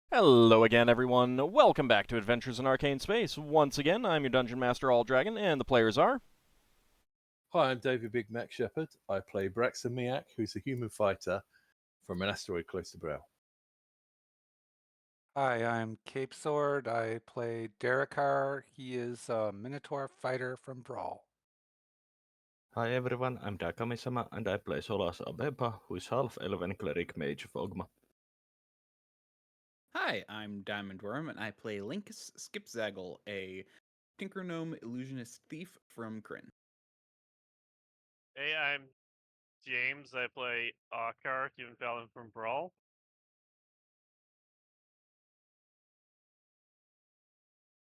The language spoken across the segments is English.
Hello again, everyone. Welcome back to Adventures in Arcane Space. Once again, I'm your Dungeon Master, All Dragon, and the players are. Hi, I'm David Big Mac Shepherd. I play Braxon Miacc, who's a human fighter from an asteroid close to Brow. Hi, I'm Cape Sword. I play Darrakar. He is a Minotaur fighter from Brawl. Hi everyone, I'm Dakamisama and I play Solas of Ebha, who is Half-Elven Cleric Mage of Ogma. Hi, I'm Diamond Worm, and I play Lankas Skipzaggle, a Tinker Gnome Illusionist thief from Kryn. Hey, I'm James. I play Ockar, human paladin from Brawl.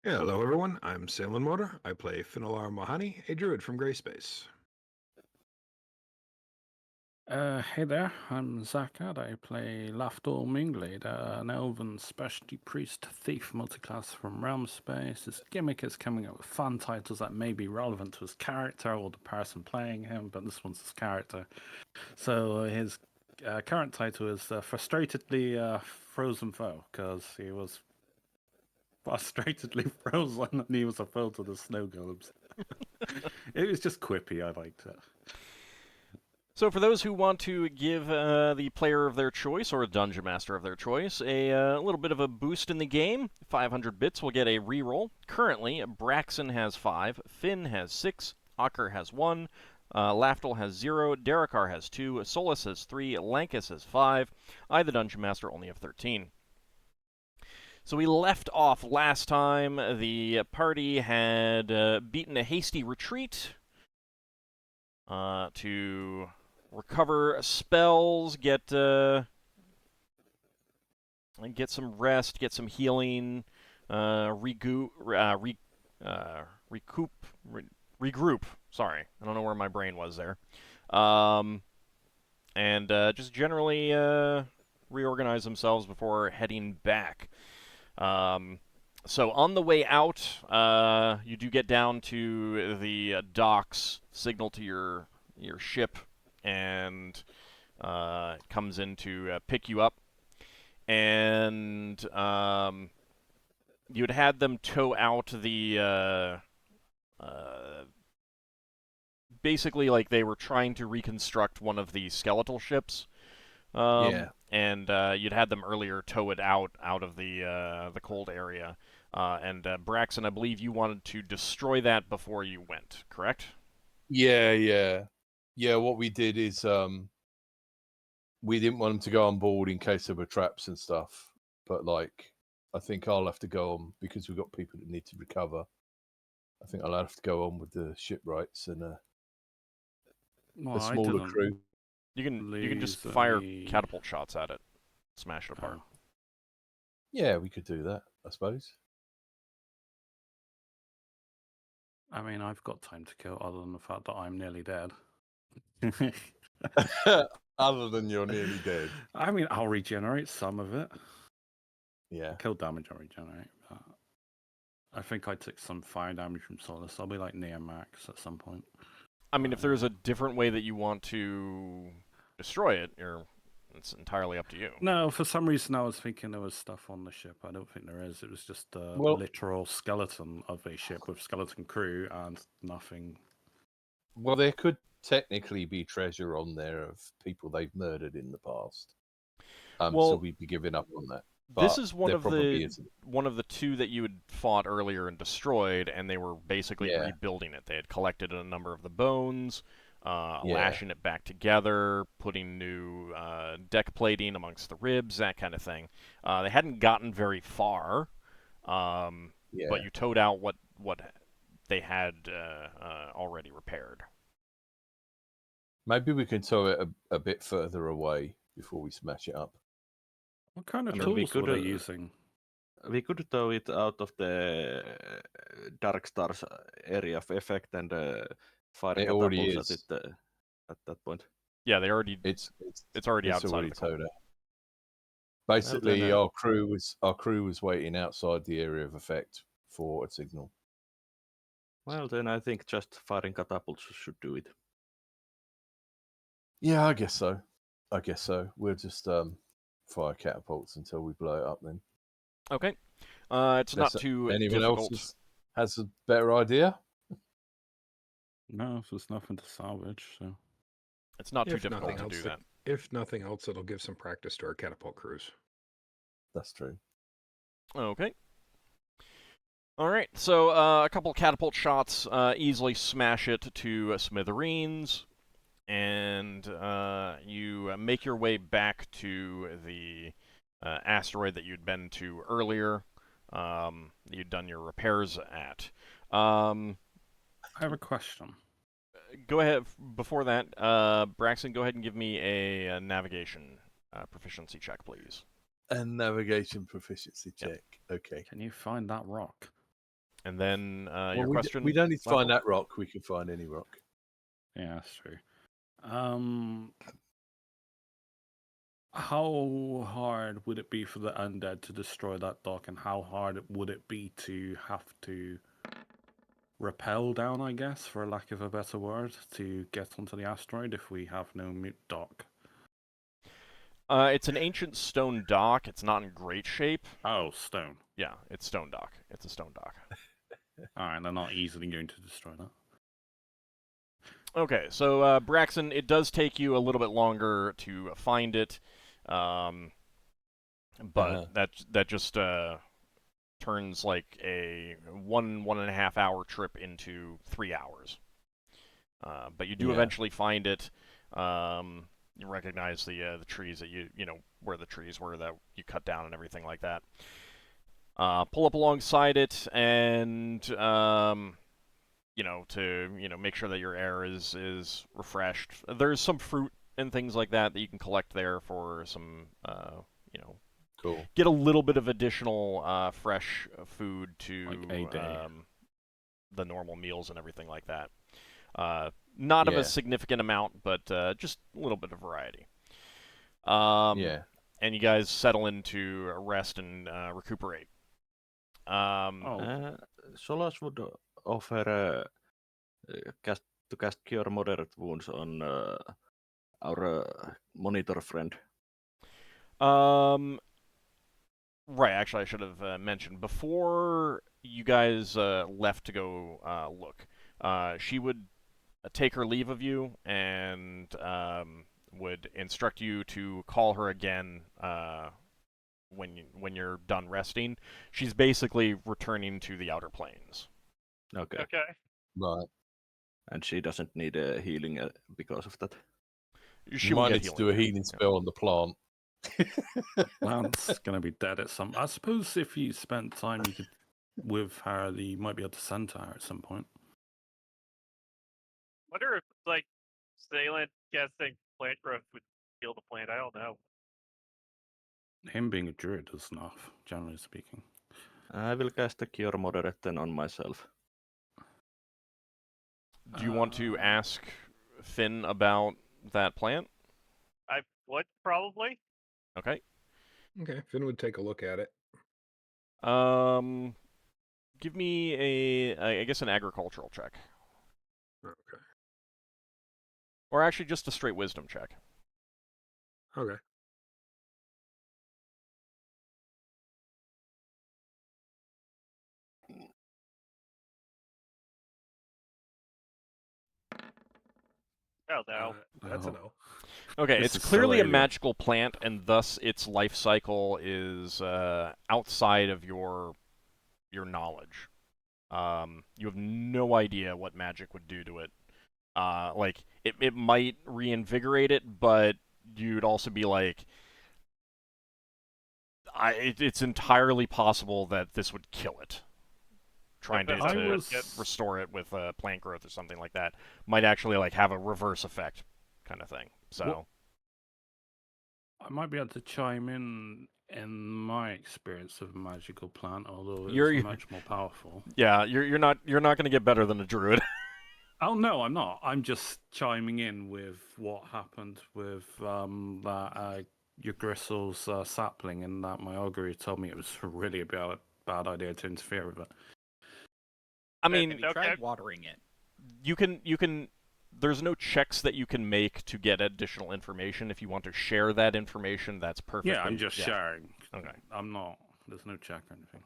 Yeah, hello everyone, I'm Salem Motor. I play Finnel'ar Mohani, a druid from Greyspace. Hey there, I'm Zakhan. I play Lafdul Moonglade, an elven specialty priest thief multiclass from Realm Space. His gimmick is coming up with fun titles that may be relevant to his character or the person playing him, but this one's his character. So his current title is Frustratedly Frozen Foe, because he was frustratedly frozen and he was a foe to the snow golems. It was just quippy, I liked it. So, for those who want to give the player of their choice, or a dungeon master of their choice, a little bit of a boost in the game, 500 bits will get a reroll. Currently, Braxon has 5, Finn has 6, Ockar has 1, Lafdul has 0, Darrakar has 2, Solas has 3, Lankas has 5. I, the dungeon master, only have 13. So we left off last time. The party had beaten a hasty retreat to recover spells, get some rest, get some healing, regroup. Sorry, I don't know where my brain was there. And just generally reorganize themselves before heading back. So on the way out, you do get down to the docks, signal to your ship, and it comes in to pick you up. And you'd had them tow out the basically like they were trying to reconstruct one of the skeletal ships. Yeah. And you'd had them earlier tow it out of the cold area. And Braxon, I believe you wanted to destroy that before you went, correct? Yeah. What we did is we didn't want them to go on board in case there were traps and stuff. But I think I'll have to go on because we've got people that need to recover. I think I'll have to go on with the shipwrights and a smaller crew. You can just fire catapult shots at it, smash it apart. Yeah, we could do that, I suppose. I mean, I've got time to kill, other than the fact that I'm nearly dead. Other than you're nearly dead. I mean, I'll regenerate some of it. Yeah. Kill damage I'll regenerate. But I think I took some fire damage from Solas. I'll be like near max at some point. I mean, if there's a different way that you want to destroy it, it's entirely up to you. No, for some reason I was thinking there was stuff on the ship. I don't think there is. It was just a literal skeleton of a ship with skeleton crew and nothing. Well, there could technically be treasure on there of people they've murdered in the past. So we'd be giving up on that. This is one of the two that you had fought earlier and destroyed, and they were basically rebuilding it. They had collected a number of the bones, lashing it back together, putting new deck plating amongst the ribs, that kind of thing. They hadn't gotten very far, but you towed out what they had already repaired. Maybe we can tow it a bit further away before we smash it up. What kind of tools were they using? We could tow it out of the Dark Stars area of effect and fire catapults at that point. Yeah, they already. It's already outside already of the towed out. Basically, our crew was waiting outside the area of effect for a signal. Well, then I think just firing catapults should do it. Yeah, I guess so. We'll just fire catapults until we blow it up then. Okay. It's not Unless too anyone else difficult. has a better idea? No, there's nothing to salvage, so. It's not too If difficult nothing to else, do that. if nothing else, it'll give some practice to our catapult crews. That's true. Okay. All right. So a couple catapult shots easily smash it to smithereens, and you make your way back to the asteroid that you'd been to earlier. You'd done your repairs at. I have a question. Go ahead. Before that, Braxon, go ahead and give me a navigation proficiency check, please. A navigation proficiency Yep. check. Okay. Can you find that rock? And then your Well, question. we don't need to find Lafdul. that rock. We can find any rock. Yeah, that's true. How hard would it be for the undead to destroy that dock, and how hard would it be to have to rappel down, I guess, for lack of a better word, to get onto the asteroid if we have no mute dock? It's an ancient stone dock. It's not in great shape. Oh, stone. Yeah, it's stone dock. It's a stone dock. Alright, they're not easily going to destroy that. Okay, so Braxon, it does take you a little bit longer to find it, but that just turns like a 1.5 hour trip into 3 hours. But you do eventually find it. You recognize the trees that you know where the trees were that you cut down and everything like that. Pull up alongside it and to make sure that your air is refreshed. There's some fruit and things like that you can collect there for some Cool. get a little bit of additional fresh food to Like a day. the normal meals and everything like that. Not of a significant amount, but just a little bit of variety. And you guys settle into rest and recuperate. Solas would offer to cast Cure Moderate Wounds on our monitor friend. Right, actually, I should have mentioned. Before you guys left to go look, she would take her leave of you and would instruct you to call her again when you're done resting. She's basically returning to the Outer Planes. Okay. Right. And she doesn't need healing because of that. She might will need get to do a healing spell on the plant. Plant's going to be dead at some... I suppose if you spent time with her, you might be able to send to her at some point. Wonder if, like, Salient casting plant growth would heal the plant. I don't know. Him being a druid is enough, generally speaking. I will cast a Cure Moderate then on myself. Do you want to ask Finn about that plant? I would, probably. Okay. Okay, Finn would take a look at it. Give me I guess an agricultural check. Okay. Or actually just a straight wisdom check. Okay. Oh, no. That's a no. Okay, This it's is clearly a Solas. magical plant, and thus its life cycle is outside of your knowledge. You have no idea what magic would do to it. Like, it might reinvigorate it, but you'd also be like, it's entirely possible that this would kill it. Trying to restore it with plant growth or something like that might actually like have a reverse effect kind of thing. So I might be able to chime in my experience of a magical plant, although it's You're- much more powerful. yeah, you're not going to get better than a druid. Oh no, I'm not. I'm just chiming in with what happened with that your gristle's sapling, and that my augury told me it was really a bad idea to interfere with it. I mean, Have you tried watering it? you can. There's no checks that you can make to get additional information. If you want to share that information, that's perfect. Yeah, I'm just sharing. Okay. I'm not There's no check or anything.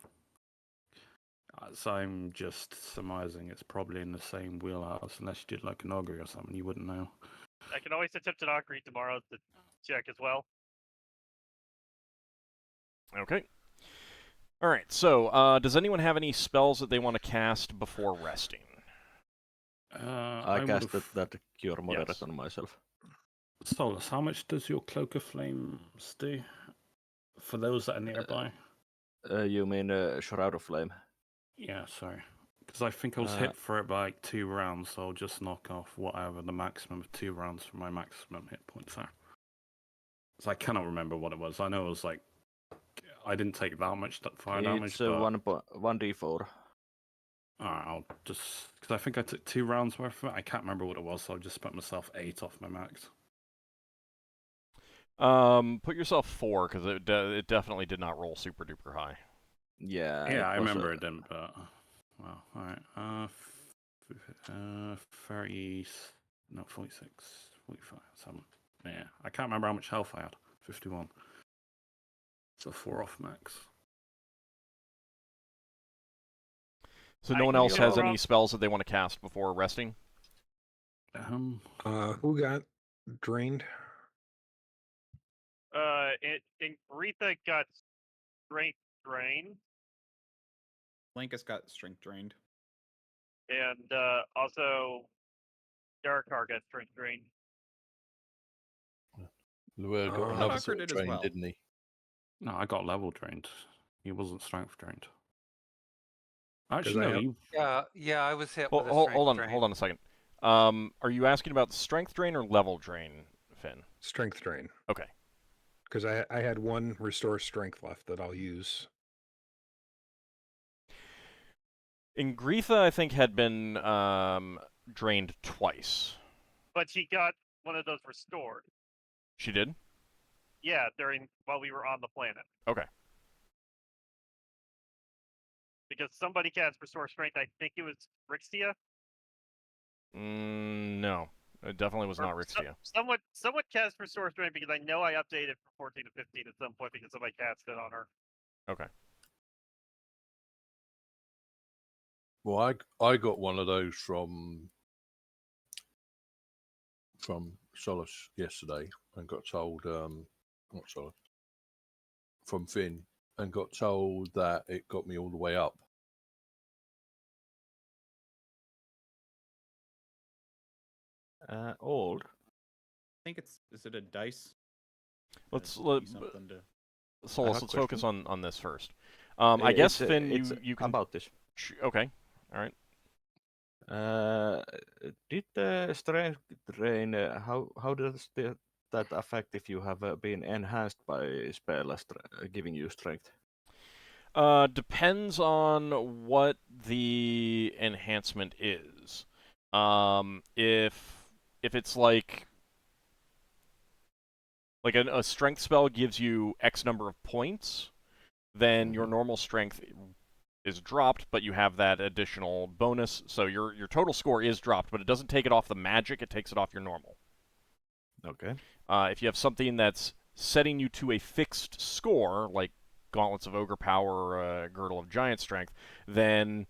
So I'm just surmising it's probably in the same wheelhouse, unless you did like an augury or something, you wouldn't know. I can always attempt an augury tomorrow to check as well. Okay. All right. So, does anyone have any spells that they want to cast before resting? I casted that Cure Moderate Yes. on myself. Solas, how much does your Cloak of Flames do? For those that are nearby? You mean Shroud of Flame? Yeah, sorry. Because I think I was hit for it by like 2 rounds, so I'll just knock off whatever the maximum of 2 rounds for my maximum hit points are. So I cannot remember what it was. I know it was like, I didn't take that much fire damage, It's but... 1d4. Alright, I'll just... Because I think I took 2 rounds worth of it. I can't remember what it was, so I'll just put myself 8 off my max. Put yourself 4, because it definitely did not roll super duper high. Yeah. Yeah, I remember it didn't, but... Well, alright. 30... No, 46, 45, 7. Yeah, I can't remember how much health I had. 51. So 4 off max. So no one else has any spells that they want to cast before resting? Who got drained? Aretha got strength drained. Lankas got strength drained. And also Darrakar got strength drained. Luer got another Ockar sort of did as drain, well. didn't he? No, I got level drained. He wasn't strength drained. Actually, no, you... Yeah, I was hit with a strength drain. Hold on a second. Are you asking about strength drain or level drain, Finn? Strength drain. Okay. Because I had 1 restore strength left that I'll use. Ingritha, I think, had been drained twice. But she got one of those restored. She did? Yeah, while we were on the planet. Okay. Because somebody cast Restore Strength, I think it was Rixia? No. It definitely was not Rixia. Someone cast Restore Strength because I know I updated from 14 to 15 at some point because somebody cast it on her. Okay. Well, I got one of those from Solas yesterday and got told, not Solas, from Finn, and got told that it got me all the way up. Old. I think is it a dice? Solas, let's focus on this first. I guess, Finn, you can... about this. Okay. All right. Did the strength drain, how does that affect if you have been enhanced by a spell giving you strength? Depends on what the enhancement is. If it's like a strength spell gives you X number of points, then your normal strength is dropped, but you have that additional bonus, so your total score is dropped, but it doesn't take it off the magic, it takes it off your normal. Okay. If you have something that's setting you to a fixed score, like Gauntlets of Ogre Power or Girdle of Giant Strength, then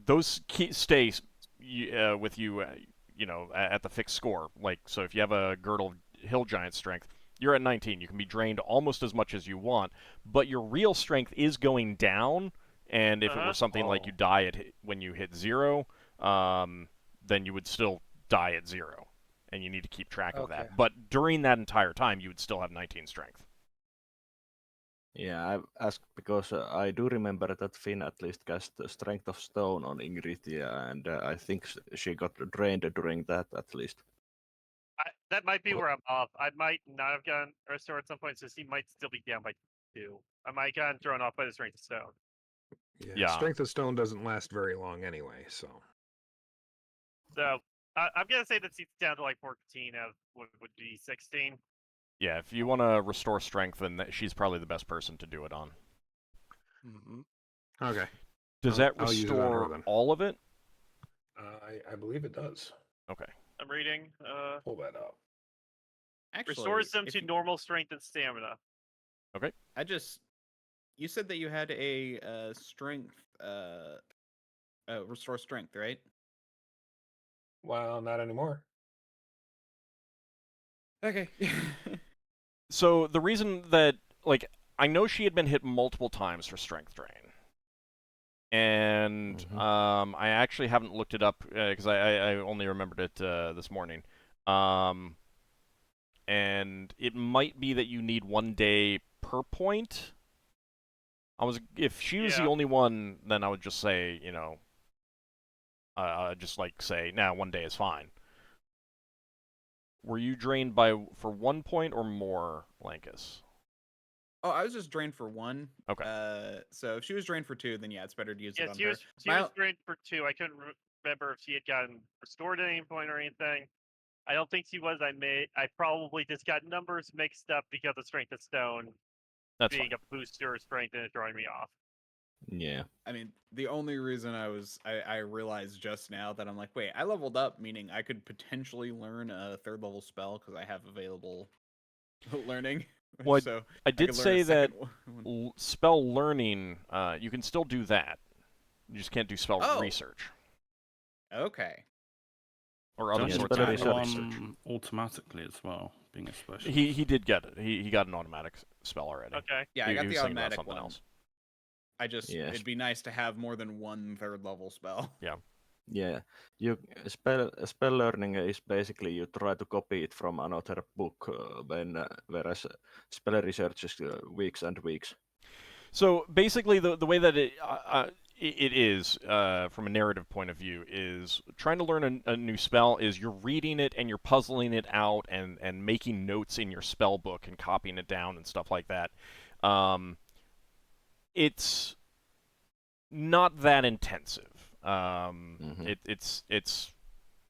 those stay with you, at the fixed score. Like, so if you have a Girdle of Hill Giant Strength, you're at 19. You can be drained almost as much as you want, but your real strength is going down. And if it were something like you die when you hit 0, then you would still die at 0, and you need to keep track of that. But during that entire time, you would still have 19 strength. Yeah, I've asked because I do remember that Finn at least cast Strength of Stone on Ingridia, and I think she got drained during that at least. That might be where I'm off. I might not have gotten Restore at some point, so she might still be down by 2. I might have gotten thrown off by the Strength of Stone. Yeah, Strength of Stone doesn't last very long anyway, so... So, I'm going to say that she's down to like 14 out of what would be 16. Yeah, if you want to restore strength, then she's probably the best person to do it on. Mm-hmm. Okay. Does that restore all of it? I believe it does. Okay. I'm reading. Pull that up. Actually, restores them to normal strength and stamina. Okay. I just you said that you had a strength, restore strength, right? Well, not anymore. Okay. So the reason that, like, I know she had been hit multiple times for strength drain, and I actually haven't looked it up because I only remembered it this morning. And it might be that you need 1 day per point. If she was the only one, then I would just say, you know, just like say, nah, 1 day is fine. Were you drained for 1 point or more, Lankas? Oh, I was just drained for 1. Okay. So if she was drained for 2, then yeah, it's better to use it on she her. was drained for 2. I couldn't remember if she had gotten restored at any point or anything. I don't think she was. I probably just got numbers mixed up because of Strength of Stone That's being fine. a booster of strength and it throwing me off. Yeah. I mean, the only reason I realized just now that I'm like, wait, I leveled up, meaning I could potentially learn a 3rd level spell because I have available learning. Well, So I did could learn say a that second one. spell learning, you can still do that. You just can't do spell research Okay. or other Don't you sorts get of it research. on automatically as well, being a specialist? He did get it. He got an automatic spell already. Okay. Yeah, I He got was the thinking about automatic something one. else. I just it'd be nice to have more than 1 3rd level spell. Yeah. Yeah, spell learning is basically you try to copy it from another book, whereas spell research is weeks and weeks. So basically, the way that it is from a narrative point of view is trying to learn a new spell is you're reading it and you're puzzling it out and making notes in your spell book and copying it down and stuff like that. It's not that intensive. It's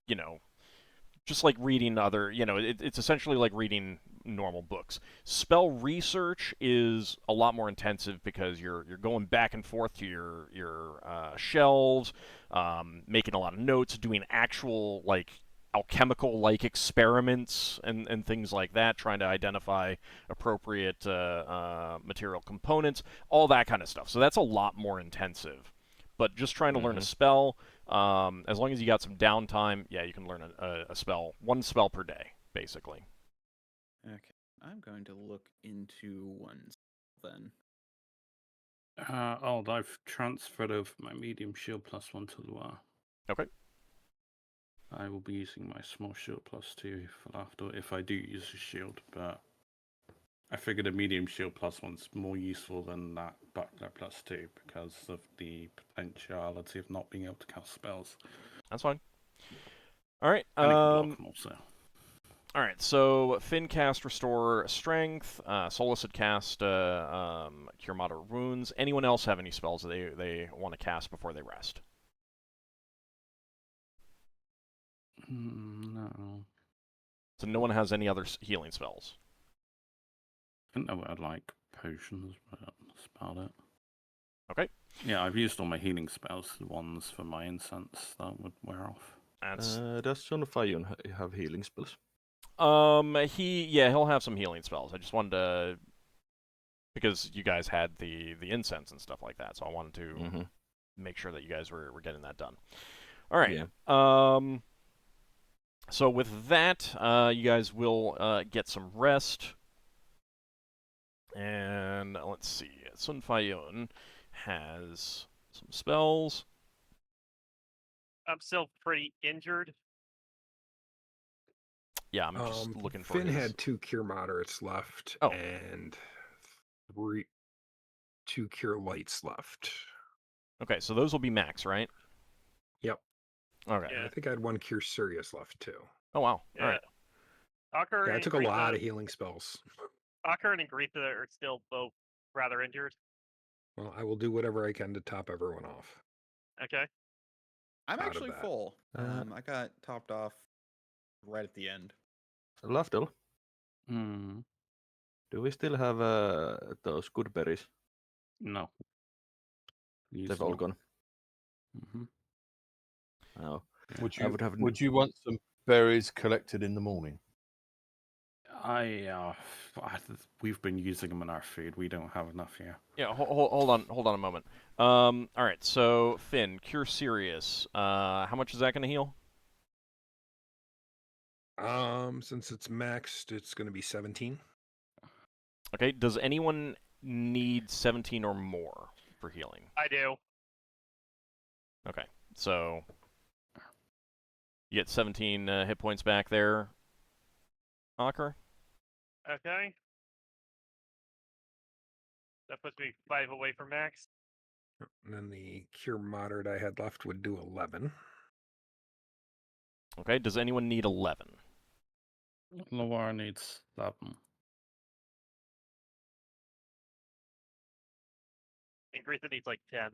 you know, just like reading other, you know, it's essentially like reading normal books. Spell research is a lot more intensive because you're going back and forth to your shelves, making a lot of notes, doing actual like alchemical like experiments and things like that, trying to identify appropriate material components, all that kind of stuff. So that's a lot more intensive. But just trying to learn a spell, as long as you got some downtime, yeah, you can learn a spell, 1 spell per day, basically. Okay, I'm going to look into one then. I've transferred over my medium shield +1 to Loire. Okay. I will be using my small shield +2 for Lafdul if I do use a shield, but I figured a medium shield +1's more useful than that buckler +2 because of the potentiality of not being able to cast spells. That's fine. All right. And it can block them also. All right. So Finn cast Restore Strength. Solas had cast Cure Moderate Wounds. Anyone else have any spells that they want to cast before they rest? No. So no one has any other healing spells? I don't know what I'd like potions, but that's about it. Okay. Yeah, I've used all my healing spells, the ones for my incense that would wear off. Does Sunfayun have healing spells? He'll have some healing spells. I just wanted to, because you guys had the incense and stuff like that, so I wanted to make sure that you guys were getting that done. All right. Yeah. So with that, you guys will get some rest. And let's see, Sun Fayun has some spells. I'm still pretty injured. Yeah, I'm just looking for Finn his... had 2 cure moderates left and 2 cure lights left. Okay, so those will be max, right? Yep. Okay. Yeah. I think I had 1 cure serious left too. Oh wow. Yeah. All right. Ockar Yeah, I and took a lot of healing spells. Ockar and Ingritha are still both rather injured. Well, I will do whatever I can to top everyone off. Okay. I'm Out of actually that. full. I got topped off right at the end. Lafdul, Hmm. do we still have those good berries? No. They've all gone. Mm-hmm. Oh. Would I would have you want some berries collected in the morning? We've been using them in our food. We don't have enough here. Yeah, hold on a moment. All right, so Finn, Cure Serious. How much is that going to heal? Since it's maxed, it's going to be 17. Okay, does anyone need 17 or more for healing? I do. Okay, so you get 17 hit points back there, Ockar. Okay. That puts me 5 away from max. And then the Cure Moderate I had left would do 11. Okay, does anyone need 11? Loar needs 7. And Greta needs like 10.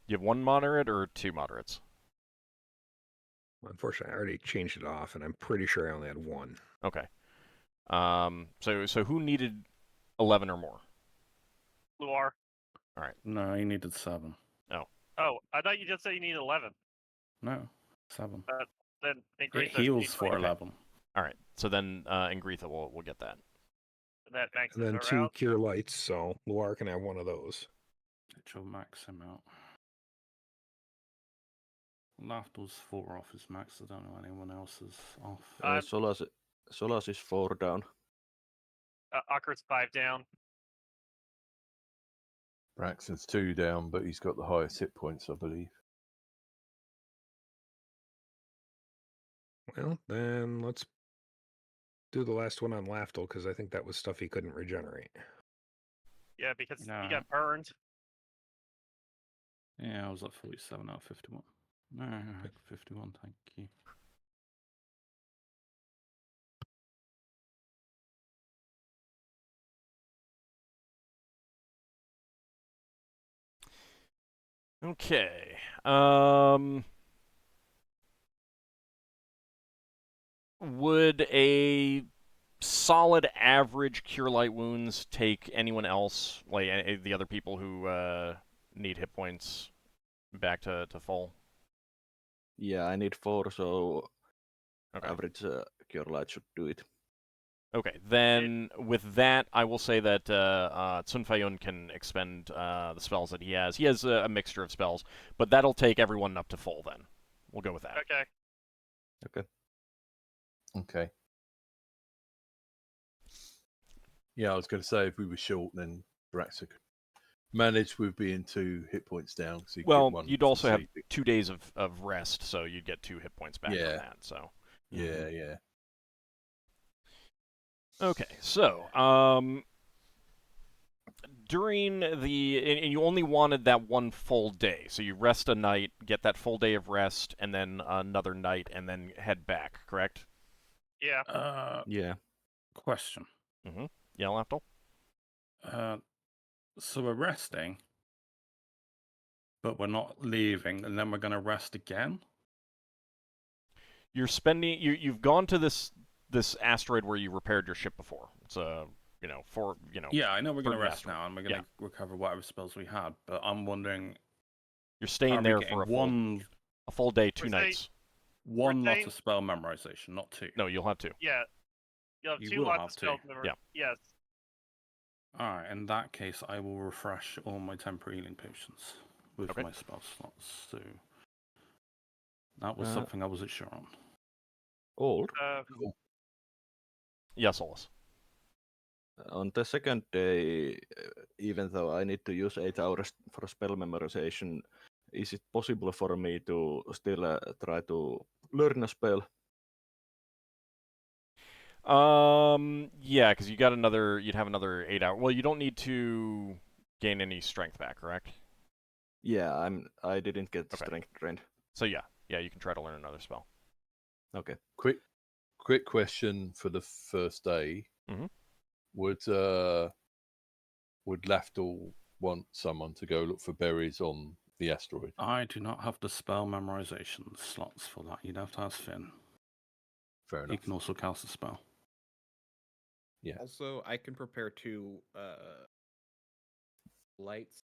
You have 1 moderate or 2 moderates? Unfortunately, I already changed it off, and I'm pretty sure I only had 1. Okay. So who needed 11 or more? Luar. All right. No, he needed 7. Oh, I thought you just said you need 11. No, 7. Then It Greta heals needs for like- 11. All right. So then Ingritha will get that. That maxes And then her 2 out. Cure Lights, so Loar can have one of those. It will max him out. Lafdul's 4 off his max. I don't know anyone else's off. Solas is 4 down. Ockar's 5 down. Braxon's 2 down, but he's got the highest hit points, I believe. Well, then let's do the last one on Lafdul, because I think that was stuff he couldn't regenerate. Yeah, because No. he got burned. Yeah, I was at 47 out of 51. No, 51, thank you. Okay. Would a solid average Cure Light Wounds take anyone else, like the other people who need hit points, back to full? Yeah, I need 4, so Okay. average Cure Light should do it. Okay, then with that, I will say that Sun Fayun can expend the spells that he has. He has a mixture of spells, but that'll take everyone up to full then. We'll go with that. Okay. Okay. Okay. Yeah, I was going to say if we were short, then Braxon could manage with being 2 hit points down. So Well, you'd also have 2 days of rest, so you'd get 2 hit points back from that. So. Yeah, yeah. Okay, so during the and you only wanted that 1 full day, so you rest a night, get that full day of rest, and then another night, and then head back. Correct? Yeah. Yeah. Question. Mm-hmm. Yeah, Lafdul? So we're resting, but we're not leaving, and then we're going to rest again? You're spending you've gone to this asteroid where you repaired your ship before. It's Yeah, I know we're going to for rest asteroid. now, and we're going to recover whatever spells we had, but I'm wondering... You're staying there for a full day, 2 We're nights. One lot staying- of spell memorization, not 2. No, you'll have 2. Yeah. You'll have You 2 will lots have of spell memory. Yeah. Yes. Alright, in that case, I will refresh all my temporary healing potions with Okay. my spell slots, so... That was something I wasn't sure on. Old. Yes, Solas. On the second day, even though I need to use 8 hours for spell memorization, is it possible for me to still try to learn a spell? Yeah, because you'd have another 8 hours. Well, you don't need to gain any strength back, correct? Yeah, I didn't get Okay. strength drained. So yeah, you can try to learn another spell. Okay. Quick question for the first day. Mhm. Would Lafdul want someone to go look for berries on the asteroid? I do not have the spell memorization slots for that. You'd have to ask Finn. Fair He enough. can also cast a spell. Yeah. Also, I can prepare 2 lights.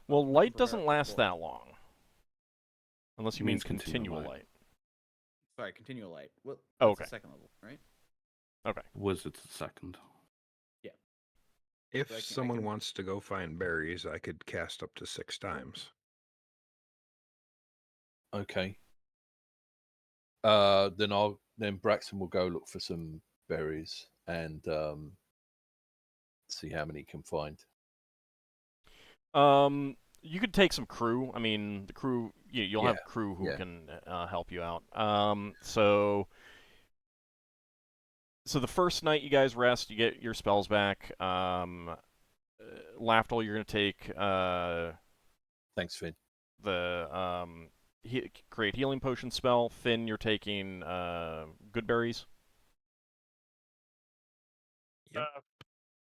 Well, light prepare doesn't last for- that long. Unless you mean Means continual continual light. light. sorry, continual light. Well, Oh, that's okay. the second level, right? Okay. Wizard's second. If So I someone can- wants to go find berries, I could cast up to 6 times. Okay. Then Braxon will go look for some berries and see how many he can find. You could take some crew. I mean, the crew. You'll have crew who yeah. can help you out. So the first night you guys rest, you get your spells back. Lafdul, you're gonna take Thanks, Finn. the create healing potion spell. Finn, you're taking good berries. Yep.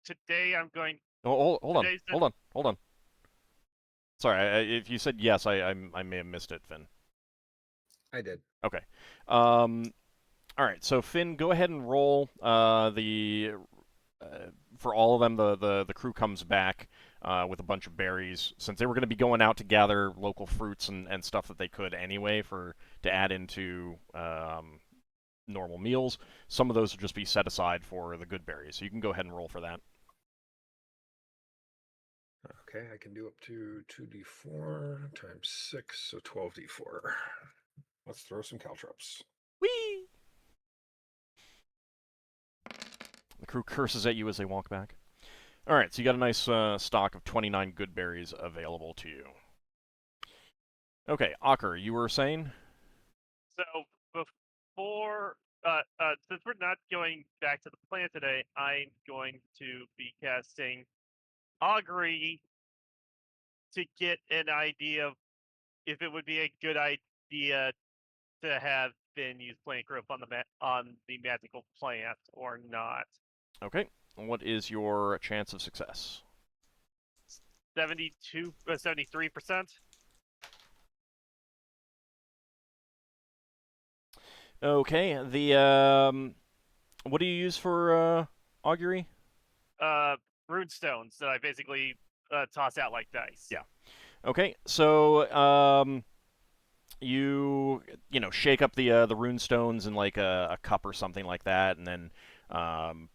Today I'm going. Oh, hold on, Today's the- hold on. Sorry, if you said yes, I may have missed it, Finn. I did. Okay. All right. So Finn, go ahead and roll for all of them. The crew comes back with a bunch of berries, since they were going to be going out to gather local fruits and stuff that they could anyway to add into normal meals. Some of those will just be set aside for the good berries. So you can go ahead and roll for that. Okay, I can do up to 2d4 times 6, so 12d4. Let's throw some caltrops. Whee! The crew curses at you as they walk back. All right, so you got a nice stock of 29 good berries available to you. Okay, Ockar, you were saying? So before, since we're not going back to the plan today, I'm going to be casting Augury to get an idea of if it would be a good idea to have Finn use plant growth on the magical plant or not. Okay, what is your chance of success? 73%. Okay, what do you use for augury? Runestones that I basically toss out like dice. Yeah. Okay, so you shake up the rune stones in like a cup or something like that, and then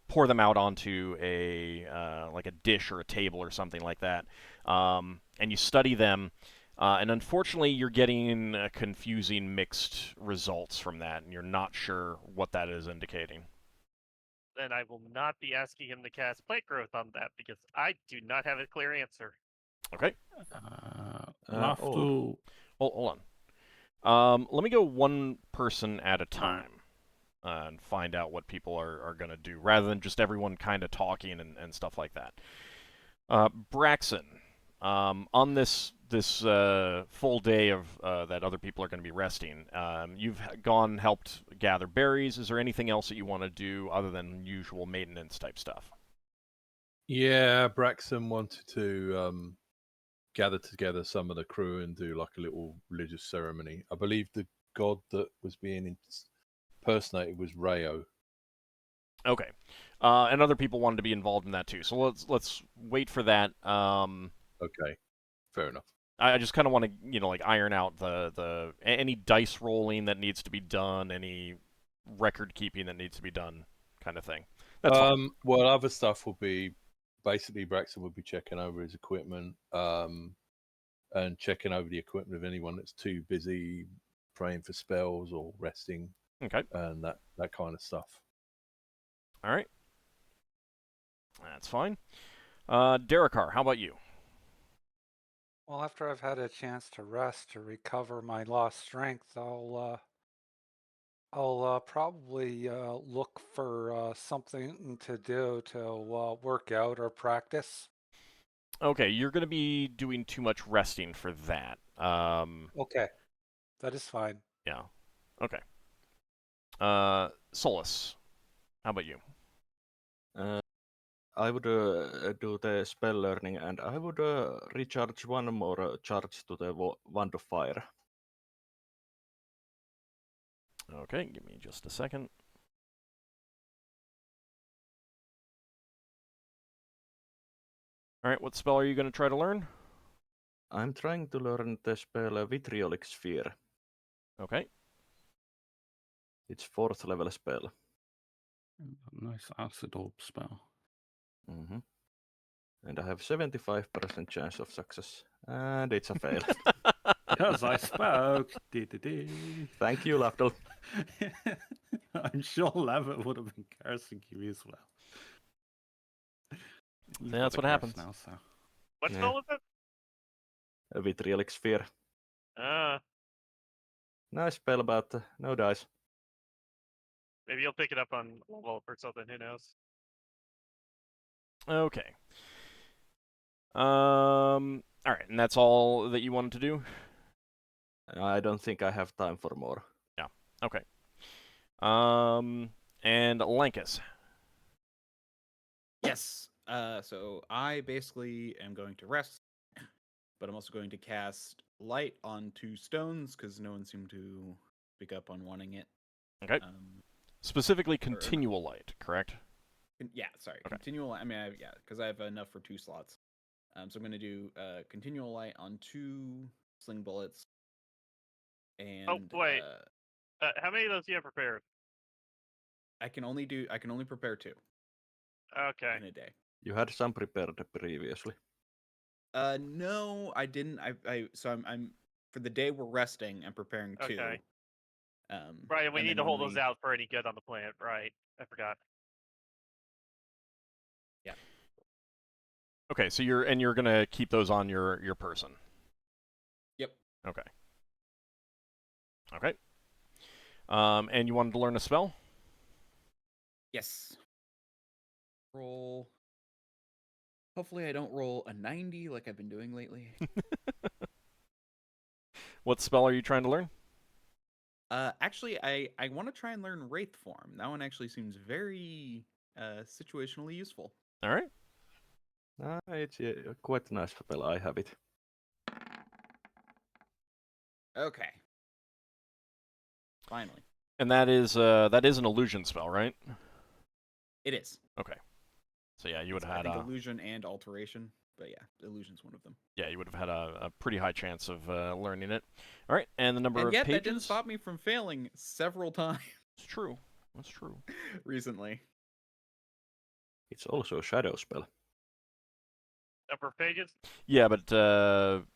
pour them out onto a like a dish or a table or something like that, and you study them. And unfortunately, you're getting confusing mixed results from that, and you're not sure what that is indicating. Then I will not be asking him to cast plant growth on that because I do not have a clear answer. Okay. Lafdul. Hold on. Let me go one person at a time and find out what people are going to do, rather than just everyone kind of talking and stuff like that. Braxon, on this full day of that other people are going to be resting, you've helped gather berries. Is there anything else that you want to do other than usual maintenance type stuff? Yeah, Braxon wanted to gather together some of the crew and do like a little religious ceremony. I believe the god that was being impersonated was Rayo. Okay, and other people wanted to be involved in that too. So let's wait for that. Okay, fair enough. I just kind of want to, like, iron out the any dice rolling that needs to be done, any record keeping that needs to be done, kind of thing. That's fine. Well, other stuff will be basically Braxton will be checking over his equipment, and checking over the equipment of anyone that's too busy praying for spells or resting. Okay. And that kind of stuff. All right. That's fine. Darrakar, how about you? Well, after I've had a chance to rest to recover my lost strength, I'll probably look for something to do to work out or practice. Okay, you're going to be doing too much resting for that. Okay, that is fine. Yeah. Okay. Solas, how about you? I would do the spell learning, and I would recharge one more charge to the Wand of Fire. Okay, give me just a second. All right, what spell are you going to try to learn? I'm trying to learn the spell Vitriolic Sphere. Okay. It's 4th level spell. Nice acid orb spell. Hmm. And I have 75% chance of success. And it's a fail. Because I spoke. Dee-dee-dee. Thank you, Lafdul. I'm sure Levitt would have been cursing you as well. You've Yeah, got that's the what curse happens. now, so. What Yeah. spell was it? A Vitriolic Sphere. Nice spell, but no dice. Maybe you'll pick it up on level or something. Who knows? Okay. All right, and that's all that you wanted to do? I don't think I have time for more. Yeah. Okay. And Lankas. Yes. So I basically am going to rest, but I'm also going to cast light on 2 stones because no one seemed to pick up on wanting it. Okay. Specifically continual light, correct? Yeah, sorry. Okay. Continual. I mean, because I have enough for 2 slots. So I'm going to do continual light on 2 sling bullets. And wait. How many of those do you have prepared? I can only prepare 2 Okay. in a day. You had some prepared previously. No, I didn't. So I'm for the day we're resting. I'm preparing 2. Okay. Right, and we need to hold those out for any good on the planet. Right, I forgot. Yeah. Okay, so you're gonna keep those on your person. Yep. Okay. Okay. And you wanted to learn a spell? Yes. Roll. Hopefully I don't roll a 90 like I've been doing lately. What spell are you trying to learn? Actually, I want to try and learn Wraith Form. That one actually seems very situationally useful. All right. It's quite a nice spell. I have it. Okay. Finally. And that is an illusion spell, right? It is. Okay. So yeah, you would I have had think illusion and alteration, but yeah, illusion's one of them. yeah, you would have had a pretty high chance of learning it. All right, and the number And of yet pages. that didn't stop me from failing several times It's true. That's true. recently. It's also a shadow spell. Number of pages? Yeah, but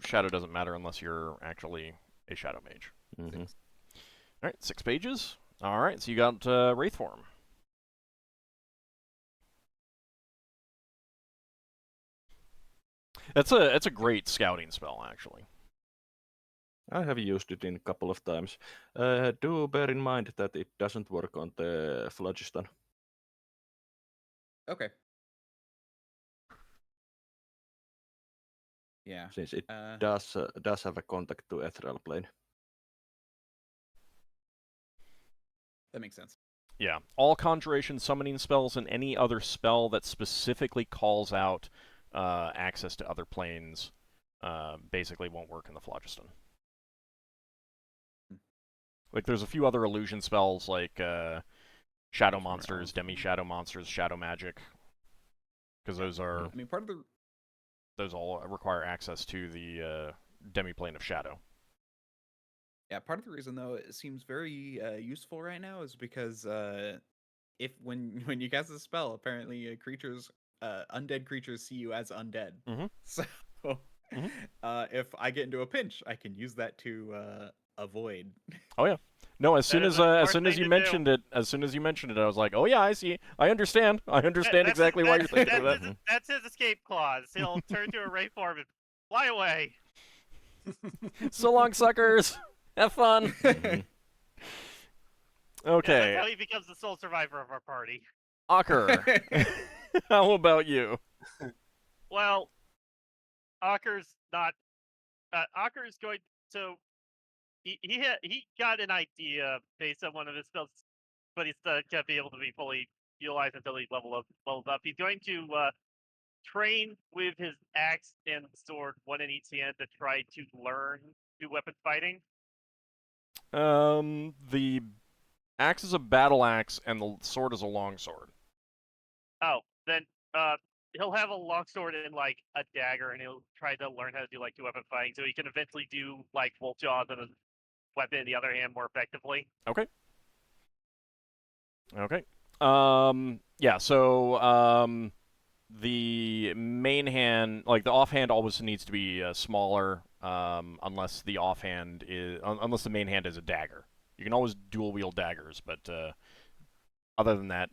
shadow doesn't matter unless you're actually a shadow mage. Mm-hmm. All right, 6 pages. All right, so you got Wraith Form. It's a great scouting spell, actually. I have used it in a couple of times. Do bear in mind that it doesn't work on the phlogiston. Okay. Yeah. Since it does have a contact to ethereal plane. That makes sense. Yeah, all conjuration summoning spells and any other spell that specifically calls out access to other planes basically won't work in the phlogiston. Like, there's a few other illusion spells like shadow monsters, demi-shadow monsters, shadow magic, because those are. I mean, part of the those all require access to the demi-plane of shadow. Yeah, part of the reason though it seems very useful right now is because if when you cast a spell, apparently creatures, undead creatures see you as undead. Mm-hmm. So if I get into a pinch, I can use that to avoid. Oh yeah. No, as soon as you mentioned it, I was like, oh yeah, I see, I understand exactly why you're thinking of that. That's his escape clause. He'll turn to a ray form and fly away. So long, suckers. Have fun. Okay. Yeah, that's how he becomes the sole survivor of our party. Ockar, how about you? Well, Ockar's not. Ockar's going. So he got an idea based on one of his spells, but he's not gonna be able to be fully utilized until he levels up. He's going to train with his axe and sword, one in each hand, to try to learn two-weapon fighting. The axe is a battle axe, and the sword is a long sword. Oh, then he'll have a long sword and like a dagger, and he'll try to learn how to do like two-weapon fighting, so he can eventually do like wolf jaws and a weapon in the other hand more effectively. Okay. Okay. Yeah. So the main hand, like the offhand, always needs to be smaller, unless the offhand is unless the main hand is a dagger. You can always dual wield daggers, but other than that,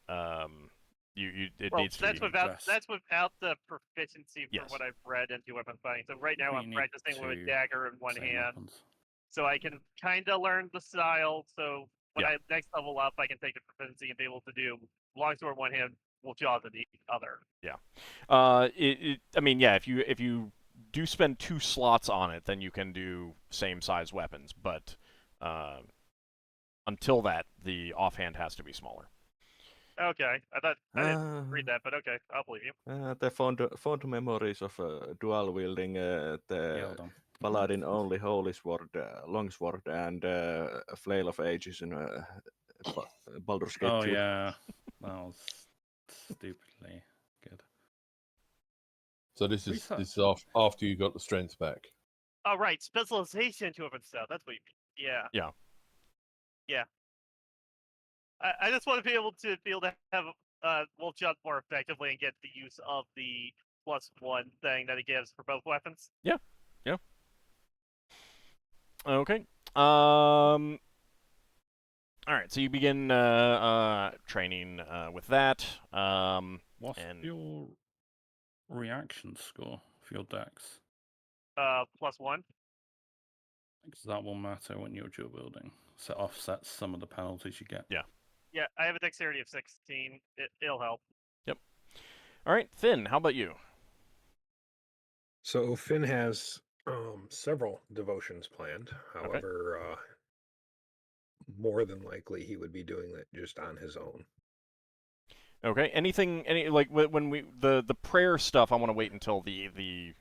it Well, needs to that's be. without the proficiency for Yes. what I've read into weapon fighting. So right now We I'm need practicing with a two dagger in one same hand, weapons. so I can kind of learn the style. So when Yeah. I next level up, I can take the proficiency and be able to do longsword one hand, will jaws in the other. I mean, yeah. If you do spend 2 slots on it, then you can do same size weapons. But until that, the offhand has to be smaller. Okay, I didn't read Uh, that, but okay, I'll believe you. the fond memories of dual wielding Yeah, the hold on. Paladin only holy sword, longsword, and flail of ages in Baldur's Gate Oh 2. yeah, that was stupidly good. So this We is saw- after you got the strength back. Oh right, specialization to weapon style. That's what you mean. Yeah. Yeah. I just want to be able to have wolf jump more effectively and get the use of the +1 thing that it gives for both weapons. Yeah. Okay. All right. So you begin training with that. What's and your reaction score for your dex? +1. Because that will matter when you're dual wielding. So it offsets some of the penalties you get. Yeah. Yeah, I have a dexterity of 16. It'll help. Yep. All right, Finn. How about you? So Finn has several devotions planned. However, more than likely he would be doing it just on his own. Okay. Any like when we the prayer stuff? I want to wait until the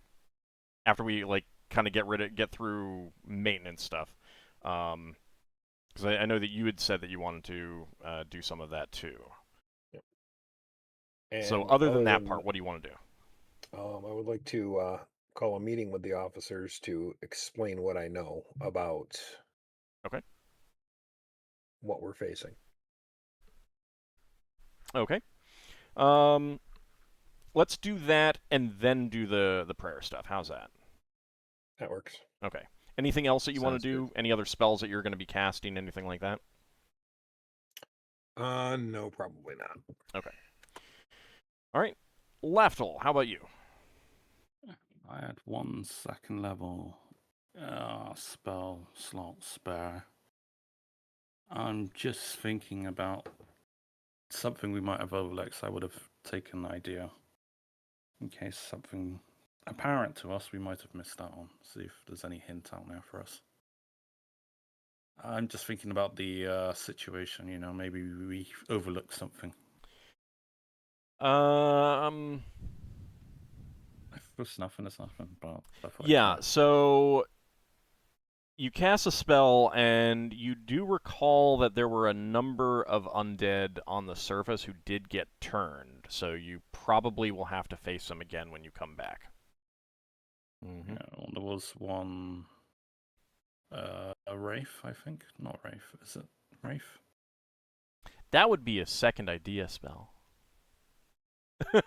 after we like kind of get through maintenance stuff. Because I know that you had said that you wanted to do some of that too. And So other than that part, what do you want to do? I would like to call a meeting with the officers to explain what I know about Okay. what we're facing. Okay. Let's do that and then do the prayer stuff. How's that? That works. Okay. Anything else that you want Sounds to do? good. Any other spells that you're going to be casting? Anything like that? No, probably not. Okay. All right. Lafdul, how about you? I had 1 second level spell slot spare. I'm just thinking about something we might have overlooked, so I would have taken an idea in case something apparent to us we might have missed out on. See if there's any hint out there for us. I'm just thinking about the situation, maybe we overlooked something. If it's nothing, it's nothing. But I thought I'd Yeah, try. so you cast a spell, and you do recall that there were a number of undead on the surface who did get turned, so you probably will have to face them again when you come back. Mm-hmm. Yeah, there was one, a Wraith, I think. Not Wraith, is it Wraith? That would be a second idea spell. No,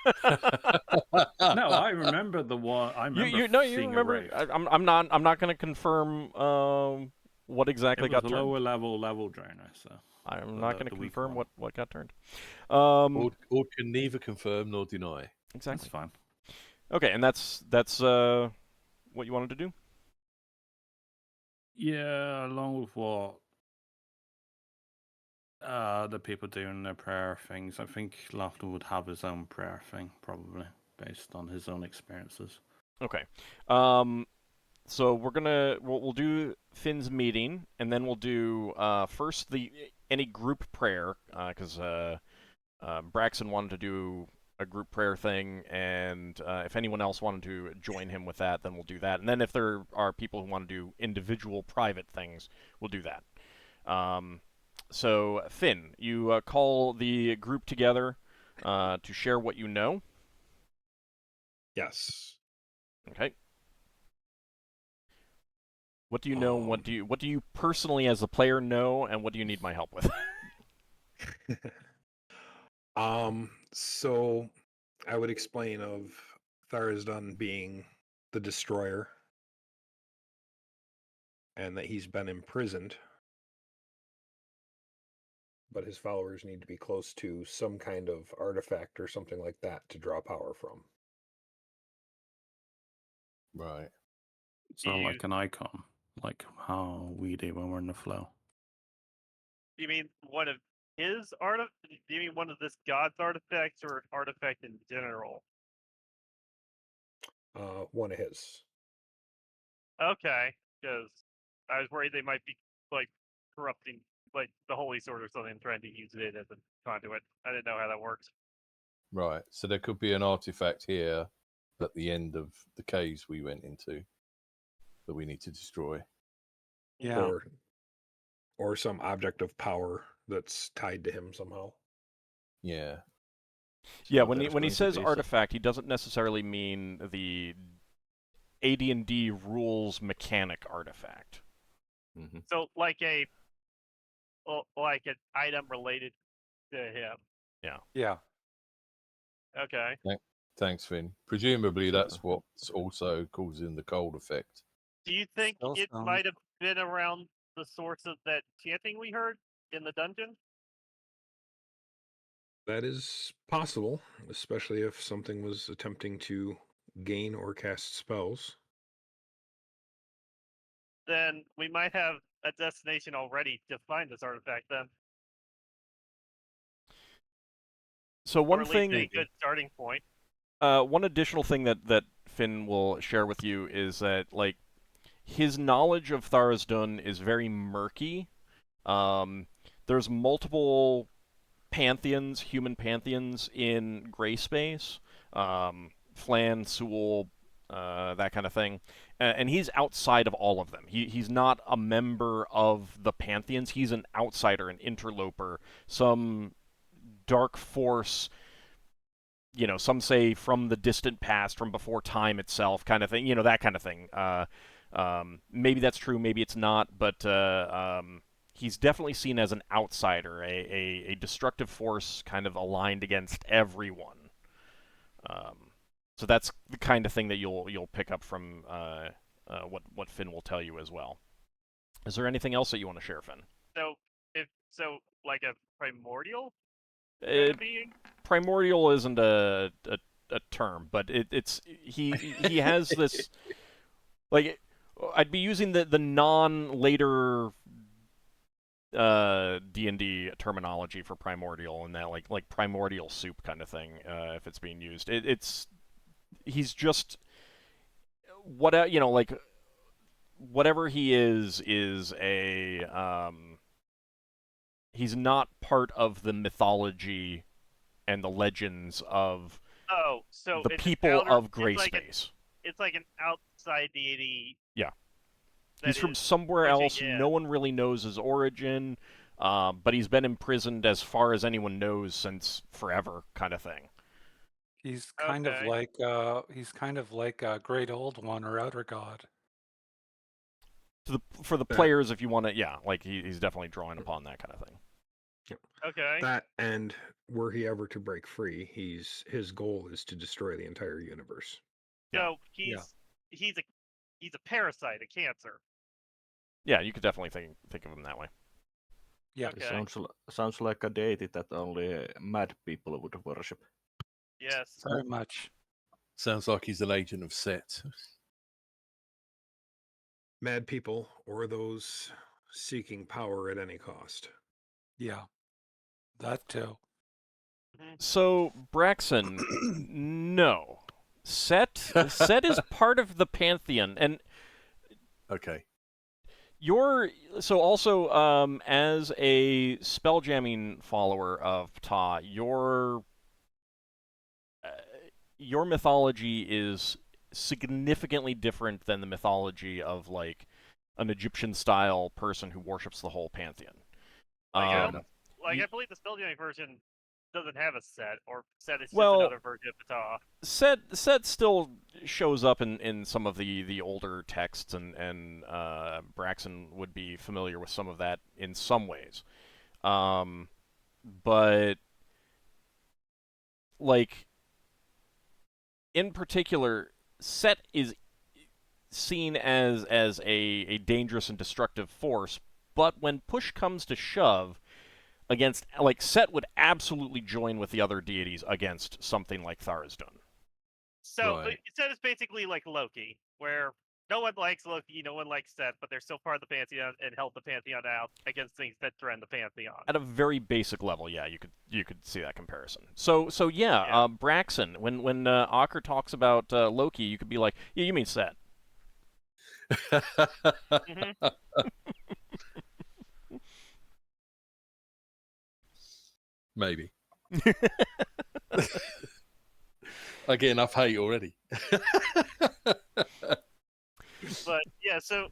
I remember the one. I remember you seeing remember. a Wraith. I'm not going to confirm what exactly It was got a turned. lower level drainer, so I'm not going to the weak confirm one. what got turned. Or can neither confirm nor deny. That's Exactly. fine. Okay, and that's what you wanted to do? Yeah, along with what the people doing their prayer things. I think Lafdul would have his own prayer thing, probably based on his own experiences. Okay. So we'll do Finn's meeting, and then we'll do first any group prayer, because Braxon wanted to do a group prayer thing, and if anyone else wanted to join him with that, then we'll do that. And then if there are people who want to do individual private things, we'll do that. So Finn, you call the group together to share what you know. Yes. Okay. What do you know? And what do you personally, as a player, know, and what do you need my help with? So I would explain of Tharizdun being the destroyer and that he's been imprisoned, but his followers need to be close to some kind of artifact or something like that to draw power from. Right. Sound You- like an icon, like how we do when we're in the flow. You mean one of his Do you mean one of this god's artifacts or an artifact in general? One of his. Okay, because I was worried they might be like corrupting like the holy sword or something, trying to use it as a conduit. I didn't know how that works. Right. So there could be an artifact here at the end of the caves we went into that we need to destroy. Yeah. Or some object of power that's tied to him somehow. Yeah. Yeah, So when there's he going to says be artifact, he doesn't necessarily mean the AD&D rules mechanic artifact. Mhm. So like like an item related to him. Yeah. Okay. Thanks, Finn. Presumably So- that's what's also causing the cold effect. Do you think Still it sounds- might have been around the source of that chanting we heard in the dungeon? That is possible, especially if something was attempting to gain or cast spells. Then we might have a destination already to find this artifact then. So Or one at least thing, a good starting point. one additional thing that Finn will share with you is that like his knowledge of Tharizdun is very murky. There's multiple pantheons, human pantheons in gray space, Flan, Sewell, that kind of thing, and he's outside of all of them. He's not a member of the pantheons. He's an outsider, an interloper, some dark force. You know, some say from the distant past, from before time itself, kind of thing. You know, that kind of thing. Maybe that's true, maybe it's not, but he's definitely seen as an outsider, a destructive force kind of aligned against everyone. So that's the kind of thing that you'll pick up from what Finn will tell you as well. Is there anything else that you want to share, Finn? So like a primordial kind of being? Primordial isn't a term, but it's he has this like I'd be using the non later D&D terminology for primordial, and that like primordial soup kind of thing, if it's being used. He's just what you know, like whatever he is a he's not part of the mythology and the legends of Oh, so the it's people outer, of gray it's like space. It's like an outside deity. Yeah. that He's from is somewhere bridging else. in. No one really knows his origin, but he's been imprisoned as far as anyone knows since forever, kind of thing. He's kind of Okay. like a great old one or outer god. For the players, if you want to, yeah, like he's definitely drawing upon that kind of thing. Okay. That, and were he ever to break free, his goal is to destroy the entire universe. So he's a parasite, a cancer. Yeah, you could definitely think of him that way. Yeah. Okay. Sounds like a deity that only mad people would worship. Yes. Very much. Sounds like he's an agent of Set. Mad people or those seeking power at any cost. Yeah. That too. So Braxon, no, Set is part of the pantheon, and Okay. you're so also as a spelljamming follower of Ptah, your mythology is significantly different than the mythology of like an Egyptian style person who worships the whole pantheon. I you- believe the Spelljammer version doesn't have a set, or set is just Well, another version of Ptah. Set still shows up in some of the older texts, and Braxon would be familiar with some of that in some ways. but like in particular, Set is seen as a dangerous and destructive force, but when push comes to shove, against like Set would absolutely join with the other deities against something like Tharizdun. So Right. Set is basically like Loki, where no one likes Loki, no one likes Set, but they're still part of the Pantheon and help the Pantheon out against things that threaten the Pantheon. At a very basic level, yeah, you could see that comparison. So yeah, Yeah. Braxon, when Ockar talks about Loki, you could be like, yeah, you mean Set. Mhm. Maybe. I get enough hate already. But yeah, so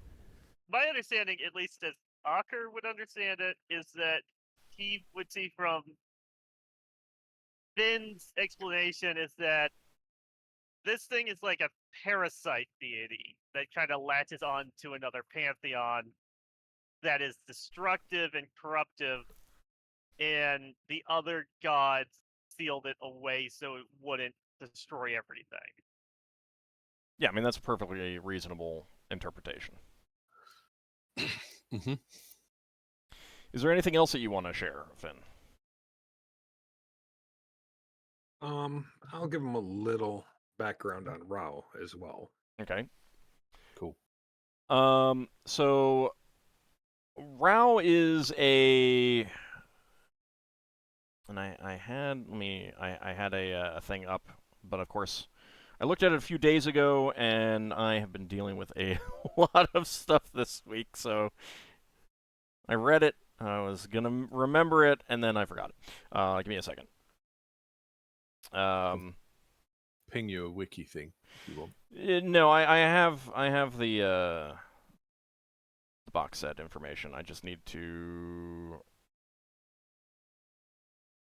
my understanding, at least as Ockar would understand it, is that he would see from Finn's explanation is that this thing is like a parasite deity that kind of latches on to another pantheon that is destructive and corruptive, and the other gods sealed it away so it wouldn't destroy everything. Yeah, I mean that's a perfectly reasonable interpretation. Mm-hmm. Is there anything else that you want to share, Finn? I'll give him a little background on Rao as well. Okay. Cool. So Rao is a, and I had a thing up, but of course I looked at it a few days ago, and I have been dealing with a lot of stuff this week, so I read it. I was gonna remember it, and then I forgot it. Give me a second. Ping you a wiki thing if you want. No, I have the box set information. I just need to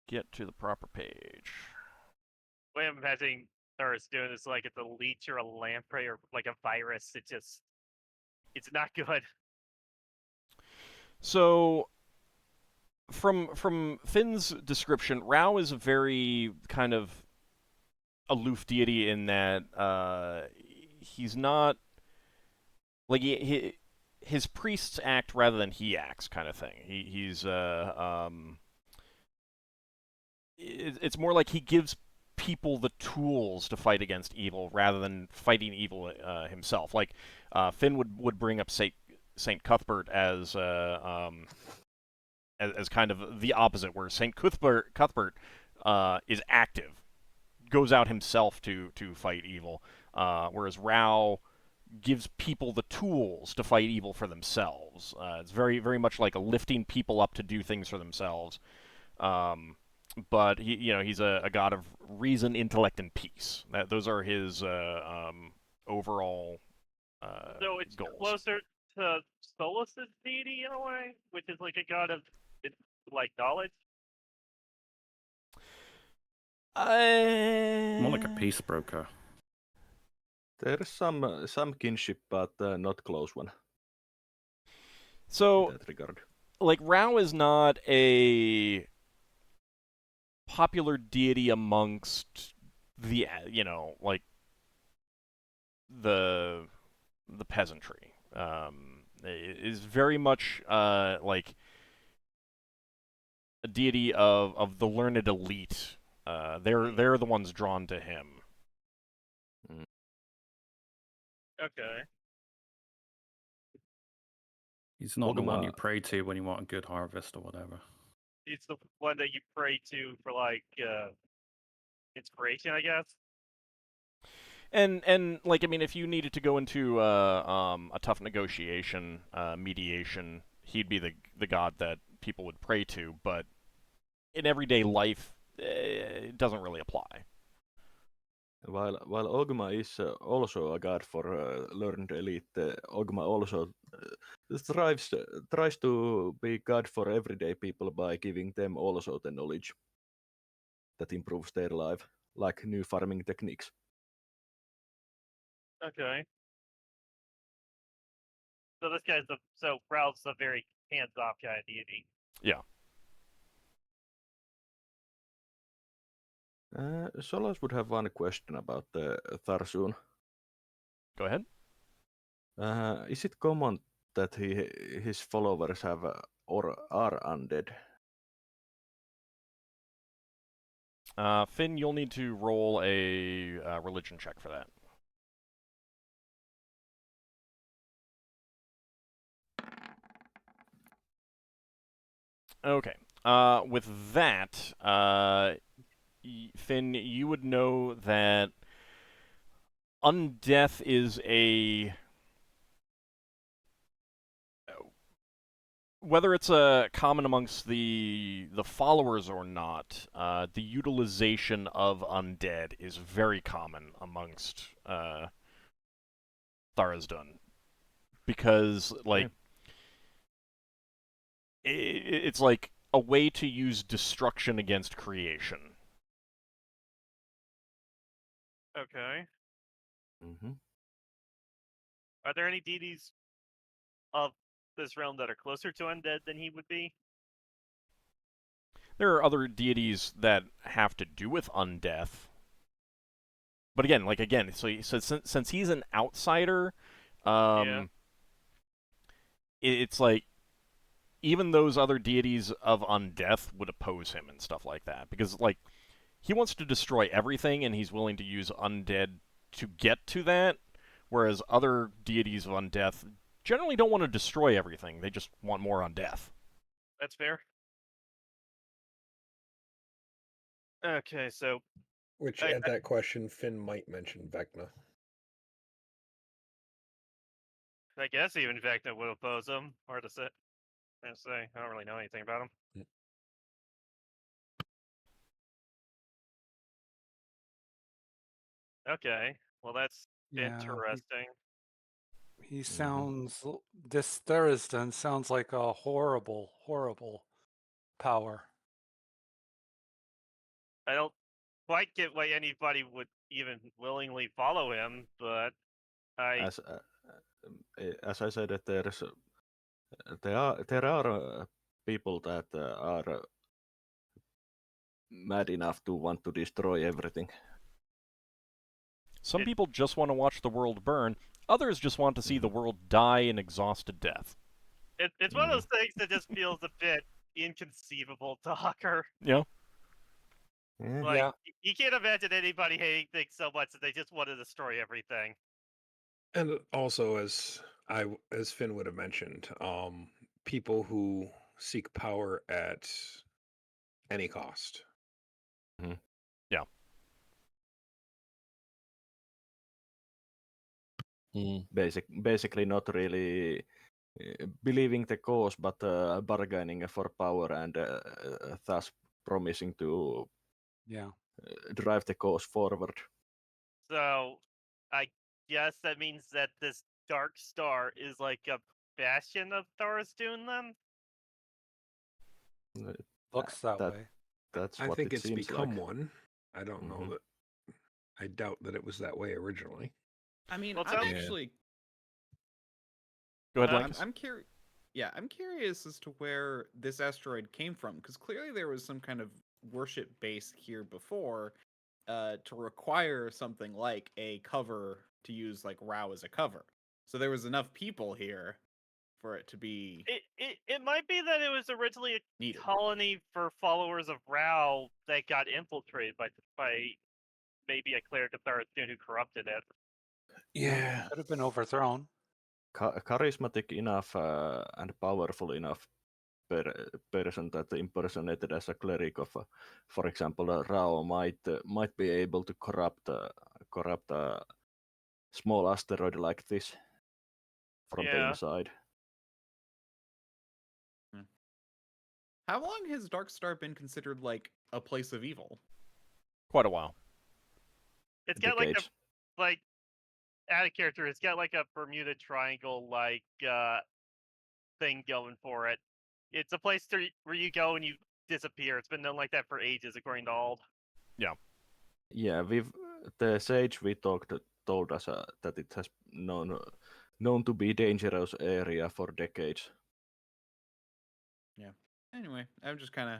get to the proper page. The way I'm imagining Thur's doing is like it's a leech or a lamprey or like a virus. It's not good. So, from Finn's description, Rao is a very kind of aloof deity in that he's not like his priests act rather than he acts, kind of thing. It's more like he gives people the tools to fight against evil rather than fighting evil himself. Like Finn would bring up Saint Cuthbert as kind of the opposite, where Saint Cuthbert is active, goes out himself to fight evil, whereas Rao gives people the tools to fight evil for themselves. It's very much like a lifting people up to do things for themselves. But he's a god of reason, intellect, and peace. Those are his overall So it's goals. closer to Solas' deity in a way, which is like a god of like knowledge. More like a peace broker. There's some kinship, but not close one. So, in that regard. like, Rao is not a popular deity amongst the like the peasantry. It is very much like a deity of the learned elite. They're the ones drawn to him. Okay. He's not the one you Ogma- pray to when you want a good harvest or whatever. It's the one that you pray to for like inspiration, I guess. And like, I mean, if you needed to go into a tough negotiation, mediation, he'd be the god that people would pray to. But in everyday life, it doesn't really apply. While Ogma is also a god for learned elite, Ogma also tries to be god for everyday people by giving them also the knowledge that improves their life, like new farming techniques. Okay. So this guy's so Ralph's a very hands-off kind of deity. Yeah. Solas would have one question about the Tharsun. Go ahead. Is it common that his followers have or are undead? Finn, you'll need to roll a religion check for that. Okay. With that, Finn, you would know that undeath is a... Whether it's common amongst the followers or not, the utilization of undead is very common amongst Tharizdun. Because, like, it's like a way to use destruction against creation. Okay. Mm-hmm. Are there any deities of this realm that are closer to undead than he would be? There are other deities that have to do with undeath. But again, so since he's an outsider, it's like even those other deities of undeath would oppose him and stuff like that. Because, like, he wants to destroy everything, and he's willing to use undead to get to that, whereas other deities of undeath generally don't want to destroy everything. They just want more undeath. That's fair. Okay, so... Which, at that question, Finn might mention Vecna. I guess even Vecna would oppose him. Hard to say. I don't really know anything about him. Okay, well that's interesting. He sounds... This Thurston sounds like a horrible, horrible power. I don't quite get why anybody would even willingly follow him, but As I said, that there are people that are mad enough to want to destroy everything. Some people just want to watch the world burn. Others just want to see the world die an exhausted death. It's one of those things that just feels a bit inconceivable to Ockar. Yeah. Like, you can't imagine anybody hating things so much that they just want to destroy everything. And also, as Finn would have mentioned, people who seek power at any cost. Mm-hmm. Yeah. Basically, not really believing the cause, but bargaining for power and thus promising to drive the cause forward. So, I guess that means that this Dark Star is like a bastion of Tharizdun, then? Looks that way. That's I what think it it's seems become like. one. I don't know that. I doubt that it was that way originally. I mean, Well, I'm actually... Go ahead, Lankas. I'm curious. Yeah, I'm curious as to where this asteroid came from, because clearly there was some kind of worship base here before to require something like a cover to use like Rao as a cover. So there was enough people here for it to be... It might be that it was originally a colony for followers of Rao that got infiltrated by maybe a cleric of Tharizdun who corrupted it. Yeah. Could have been overthrown. Charismatic enough and powerful enough person that impersonated as a cleric of, for example, Rao might be able to corrupt a small asteroid like this from the inside. How long has Dark Star been considered like a place of evil? Quite a while. It's got like add a character. It's got like a Bermuda Triangle like thing going for it. It's a place where you go and you disappear. It's been known like that for ages, according to Ald. Yeah. Yeah, the sage we told us that it has known to be dangerous area for decades. Yeah. Anyway, I'm just kind of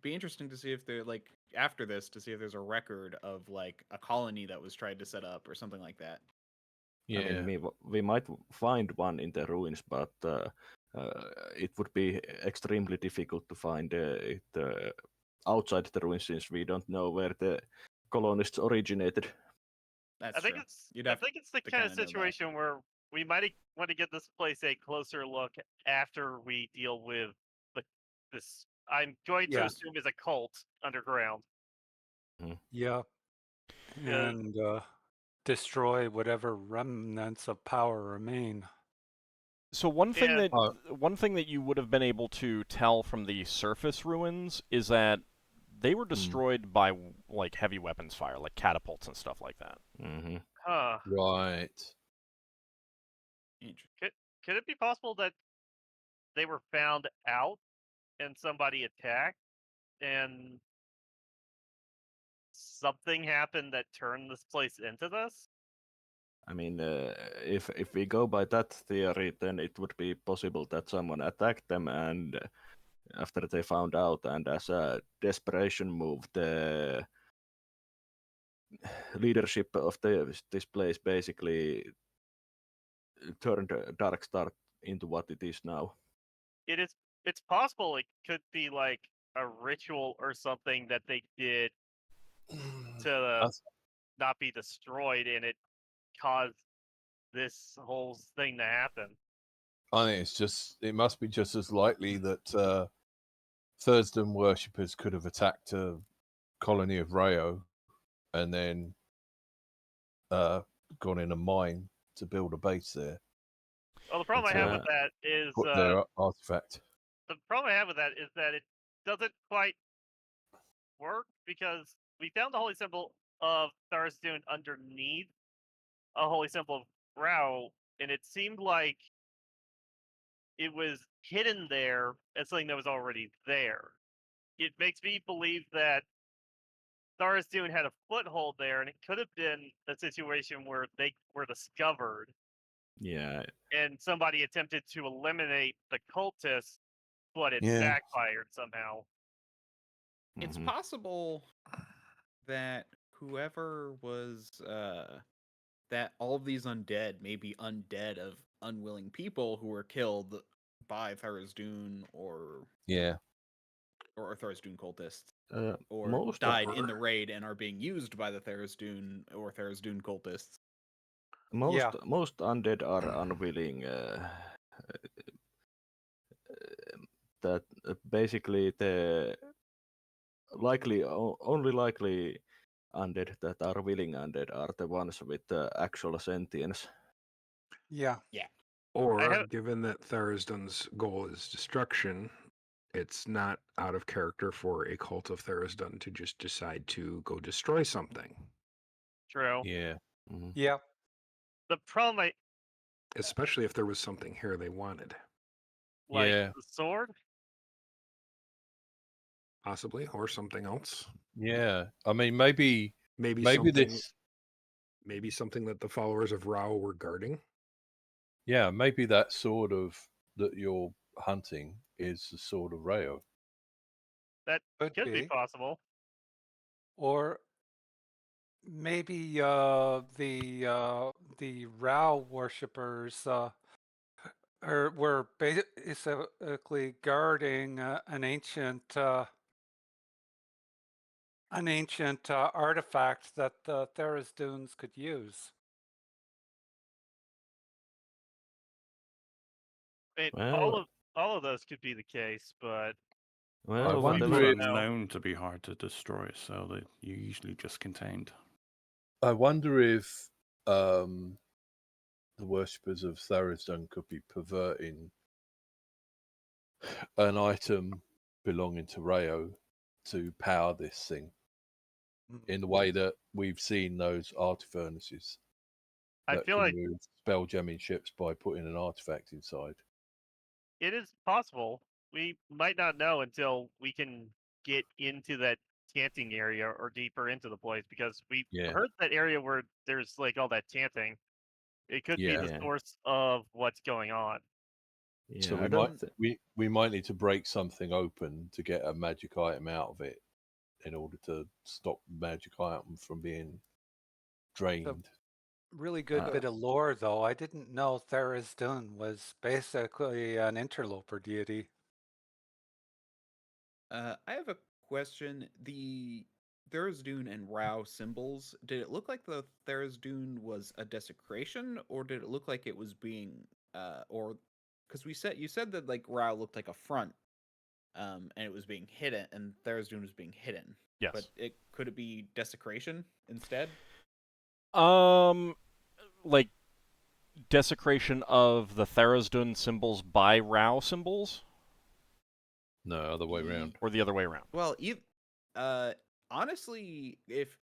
be interesting to see if they're like after this to see if there's a record of like a colony that was tried to set up or something like that. Yeah. I mean, we might find one in the ruins, but it would be extremely difficult to find it outside the ruins since we don't know where the colonists originated. That's I think true. it's You'd I have think it's the to kind of kinda know that. situation where we might want to get this place a closer look after we deal with this. I'm going to Yeah. assume is a cult underground. Yeah. 'Cause- And destroy whatever remnants of power remain. So one thing Yeah. that you would have been able to tell from the surface ruins is that they were destroyed by like heavy weapons fire, like catapults and stuff like that. Mm-hmm. Huh. Right. Could it be possible that they were found out and somebody attacked and something happened that turned this place into this? I mean, if we go by that theory, then it would be possible that someone attacked them, and after they found out, and as a desperation move, the leadership of this place basically turned Darkstar into what it is now. It's possible it could be like a ritual or something that they did to not be destroyed, and it caused this whole thing to happen. I think it must be just as likely that Thurston worshippers could have attacked a colony of Rayo and then gone in a mine to build a base there. Well, the problem I have with that is Put their artifact. the problem I have with that is that it doesn't quite work because we found the holy symbol of Tharizdun underneath a holy symbol of Rao, and it seemed like it was hidden there as something that was already there. It makes me believe that Tharizdun had a foothold there, and it could have been a situation where they were discovered. Yeah. And somebody attempted to eliminate the cultists, but it backfired somehow. It's Mhm. possible that whoever was that all of these undead may be undead of unwilling people who were killed by Tharizdun or Tharizdun cultists. Or most died in the raid and are being used by the Tharizdun or Tharizdun cultists. Most undead are unwilling. That basically the only likely undead that are willing undead are the ones with actual sentience. Yeah. Or, given that Tharizdun's goal is destruction, it's not out of character for a cult of Tharizdun to just decide to go destroy something. True. Yeah. Mm-hmm. Yeah. The problem Especially if there was something here they wanted. like the sword? Possibly, or something else. Yeah. I mean, maybe something, this. Maybe something that the followers of Rao were guarding. Yeah, maybe that sword that you're hunting is the sword of Rayo. That could be possible. Or maybe the Rao worshippers were basically guarding an ancient artifact that the Tharizdun's could use. I mean, Well, all of those could be the case, but well, Thieves whatever. are known to be hard to destroy, so they're usually just contained. I wonder if the worshippers of Tharizdun could be perverting an item belonging to Rayo to power this thing in the way that we've seen those artifernaces. I that feel can like move spell-jamming ships by putting an artifact inside. it is possible. We might not know until we can get into that chanting area or deeper into the place, because we heard that area where there's like all that chanting. It could be the source of what's going on. Yeah, So I we don't. we might need to break something open to get a magic item out of it in order to stop magic item from being drained. Really good bit of lore, though. I didn't know Tharizdun was basically an interloper deity. I have a question. The Tharizdun and Rao symbols, did it look like the Tharizdun was a desecration, or did it look like it was being or because you said that like Rao looked like a front, and it was being hidden, and Tharizdun was being hidden. Yes. But could it be desecration instead? Like desecration of the Tharizdun symbols by Rao symbols, No, other way around. or the other way around. Well, honestly, if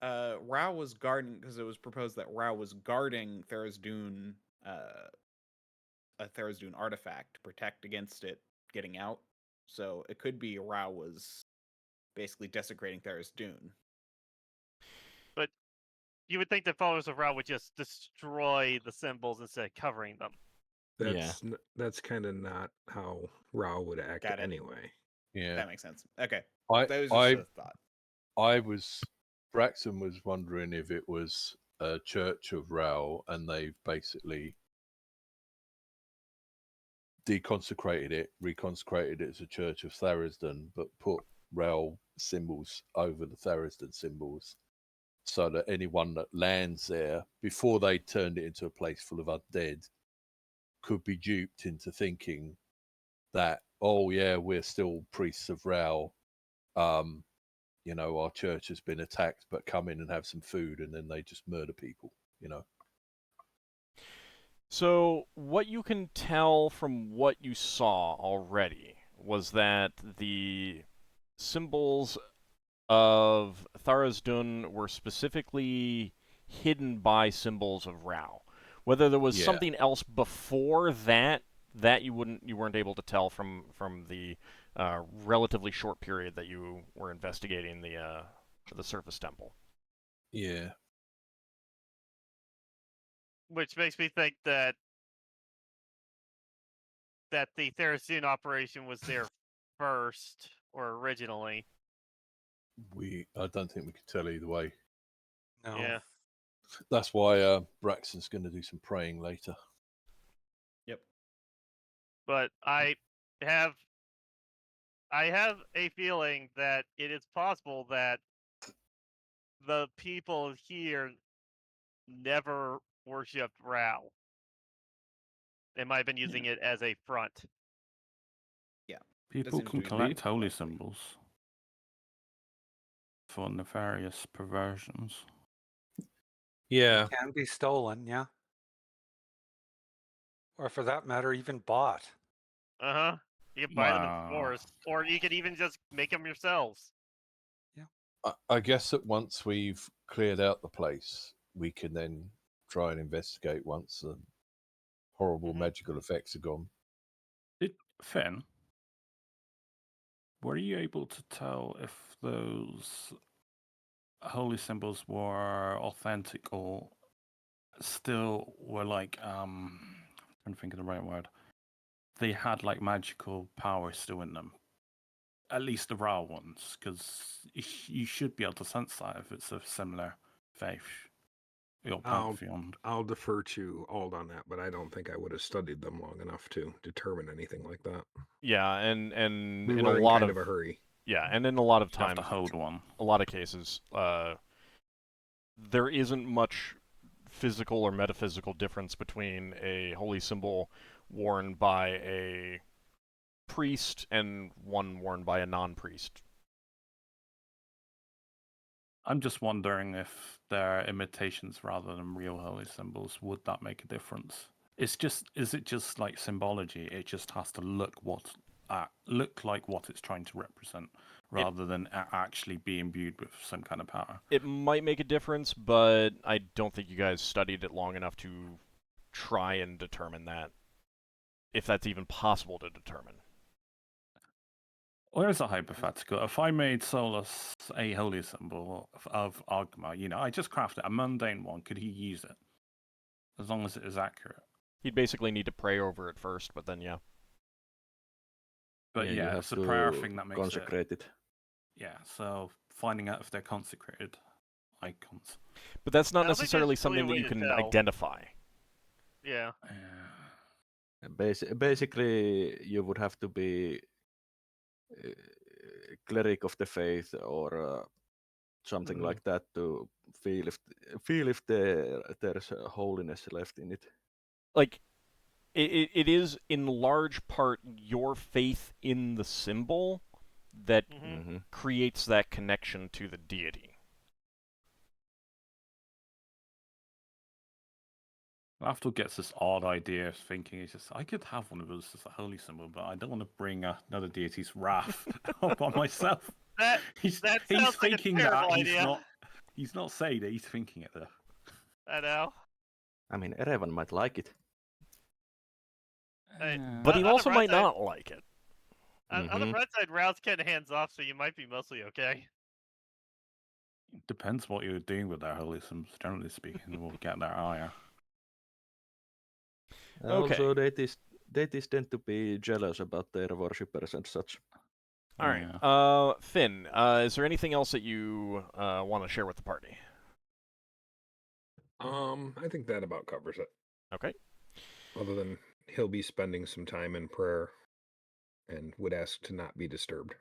Rao was guarding, because it was proposed that Rao was guarding Tharizdun, a Tharizdun artifact to protect against it getting out. So it could be Rao was basically desecrating Tharizdun. But you would think the followers of Ra would just destroy the symbols instead of covering them. That's kind of not how Rao would act Got it. anyway. Yeah, That makes sense. Okay, I that was just a thought. Braxon was wondering if it was a church of Rao, and they've basically deconsecrated it, reconsecrated it as a church of Tharizdun, but put Rao symbols over the Tharizdun symbols, so that anyone that lands there before they turned it into a place full of undead could be duped into thinking that, oh yeah, we're still priests of Rao. You know, our church has been attacked, but come in and have some food, and then they just murder people, you know. So, what you can tell from what you saw already was that the symbols of Tharizdun were specifically hidden by symbols of Rao. Whether there was Yeah. something else before that you weren't able to tell from the relatively short period that you were investigating the surface temple. Yeah. Which makes me think that the Tharizdun operation was there first or originally. I don't think we could tell either way. No. Yeah. That's why Braxton's going to do some praying later. Yep. But I have a feeling that it is possible that the people here never worshipped Rao. They might have been using it as a front. People seems can to be collect holy likely. symbols for nefarious perversions. Yeah. Can be stolen, yeah. Or for that matter, even bought. Uh-huh. You can buy them in Wow. forest, or you could even just make them yourselves. I guess that once we've cleared out the place, we can then try and investigate once the horrible magical effects are gone. Finn, were you able to tell if those holy symbols were authentic or still were like I'm trying to think of the right word. They had like magical power still in them. At least the Ra ones, because you should be able to sense that if it's a similar faith or pantheon. I'll defer to Ald on that, but I don't think I would have studied them long enough to determine anything like that. Yeah, and We in were a lot kind of a hurry. Yeah, and in a lot of You have times, to hold one. a lot of cases, there isn't much physical or metaphysical difference between a holy symbol worn by a priest and one worn by a non-priest. I'm just wondering if they're imitations rather than real holy symbols. Would that make a difference? Is it just like symbology? It just has to look like what it's trying to represent, rather than actually be imbued with some kind of power. It might make a difference, but I don't think you guys studied it long enough to try and determine that, if that's even possible to determine. Well, there's a hypothetical. If I made Solas a holy symbol of Ogma, I just crafted a mundane one, could he use it? As long as it is accurate. He'd basically need to pray over it first, but then yeah. But you yeah, have it's the prayer to thing that makes consecrate it. Yeah, so finding out if they're consecrated icons. But that's not I don't think necessarily there's really a something that way you to can tell. identify. Yeah. Basically, you would have to be cleric of the faith or something like that to feel if there's holiness left in it. Like, it is in large part your faith in the symbol that creates that connection to the deity. Lafdul gets this odd idea of thinking, he's just, I could have one of those as a holy symbol, but I don't want to bring another deity's wrath upon myself. That He's sounds like thinking a terrible that, idea. he's not saying that, he's thinking it though. I know. I mean, Erevan might like it. But he on the also bright might side- not like it. On the bright side, Rao's kind of hands off, so you might be mostly okay. Depends what you're doing with their holy symbols, generally speaking, we'll get there higher. Also, deities tend to be jealous about their worshippers and such. All right. Finn, is there anything else that you want to share with the party? I think that about covers it. Okay. Other than he'll be spending some time in prayer and would ask to not be disturbed.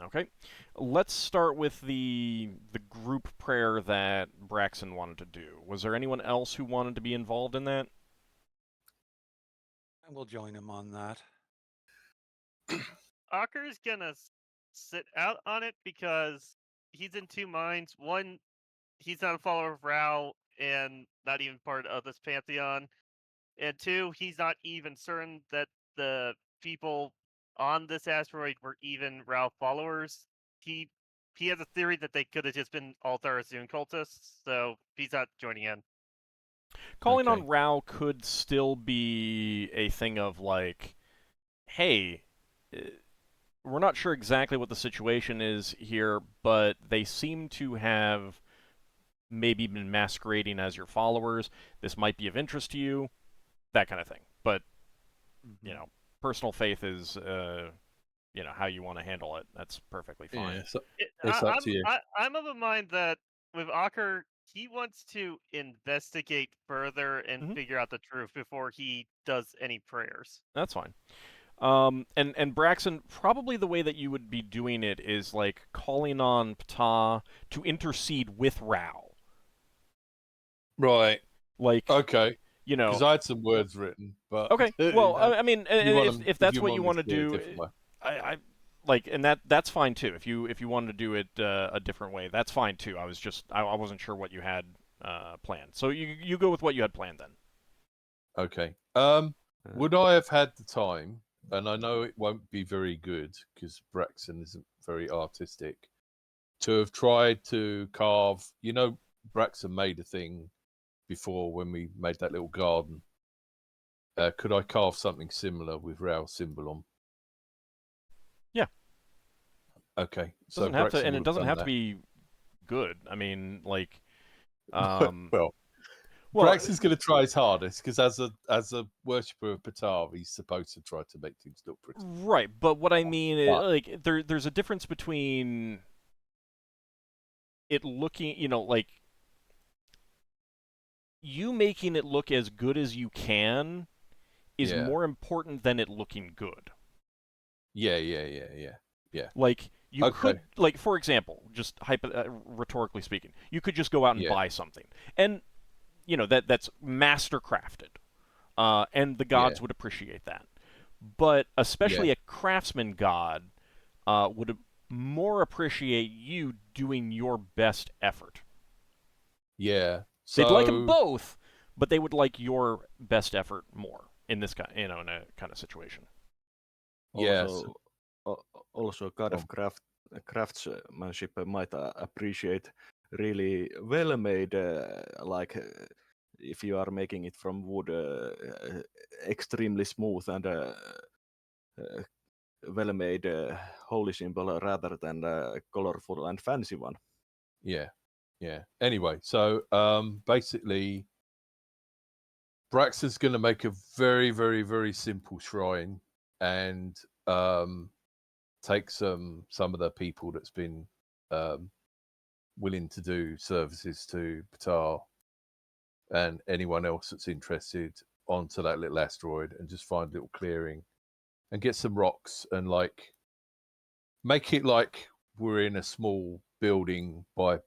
Okay. Let's start with the group prayer that Braxon wanted to do. Was there anyone else who wanted to be involved in that? I will join him on that. Ockar's gonna sit out on it because he's in two minds. One, he's not a follower of Rao and not even part of this pantheon. And two, he's not even certain that the people on this asteroid were even Rao followers. He has a theory that they could have just been all Tharazoon cultists, so he's not joining in. Calling on Rao could still be a thing of like, hey, we're not sure exactly what the situation is here, but they seem to have maybe been masquerading as your followers. This might be of interest to you, that kind of thing. But, you know, personal faith is, you know, how you want to handle it. That's perfectly fine. Yeah, it's up to you. I'm of a mind that with Ockar, he wants to investigate further and figure out the truth before he does any prayers. That's fine. And Braxon, probably the way that you would be doing it is like calling on Ptah to intercede with Rao. Right. Like, okay. You know, because I had some words written, but okay. Well, I mean, if that's what you want to do, I like, and that's fine too. If you wanted to do it a different way, that's fine too. I wasn't sure what you had planned, so you go with what you had planned then. Okay. Would I have had the time? And I know it won't be very good because Braxon isn't very artistic. To have tried to carve, you know, Braxon made a thing before when we made that little garden. Could I carve something similar with Rao's symbol on? Yeah. Okay. So it doesn't have to be good. I mean, like, well, Braxon's going to try his hardest because as a worshipper of Ptah, he's supposed to try to make things look pretty. Right, but what I mean is, like, there's a difference between it looking, you know, like, you making it look as good as you can is more important than it looking good. Yeah. Like, you could, like, for example, just rhetorically speaking, you could just go out and buy something. And, you know, that's master crafted. And the gods would appreciate that. But especially a craftsman god would more appreciate you doing your best effort. Yeah. So they'd like them both, but they would like your best effort more in this kind, you know, in a kind of situation. Yes. Also, God of craftsmanship might appreciate really well-made, like if you are making it from wood, extremely smooth and well-made holy symbol rather than a colorful and fancy one. Yeah. Anyway, so basically, Braxon's going to make a very, very, very simple shrine and take some of the people that's been willing to do services to Ptah and anyone else that's interested onto that little asteroid and just find a little clearing and get some rocks and like make it like we're in a small building by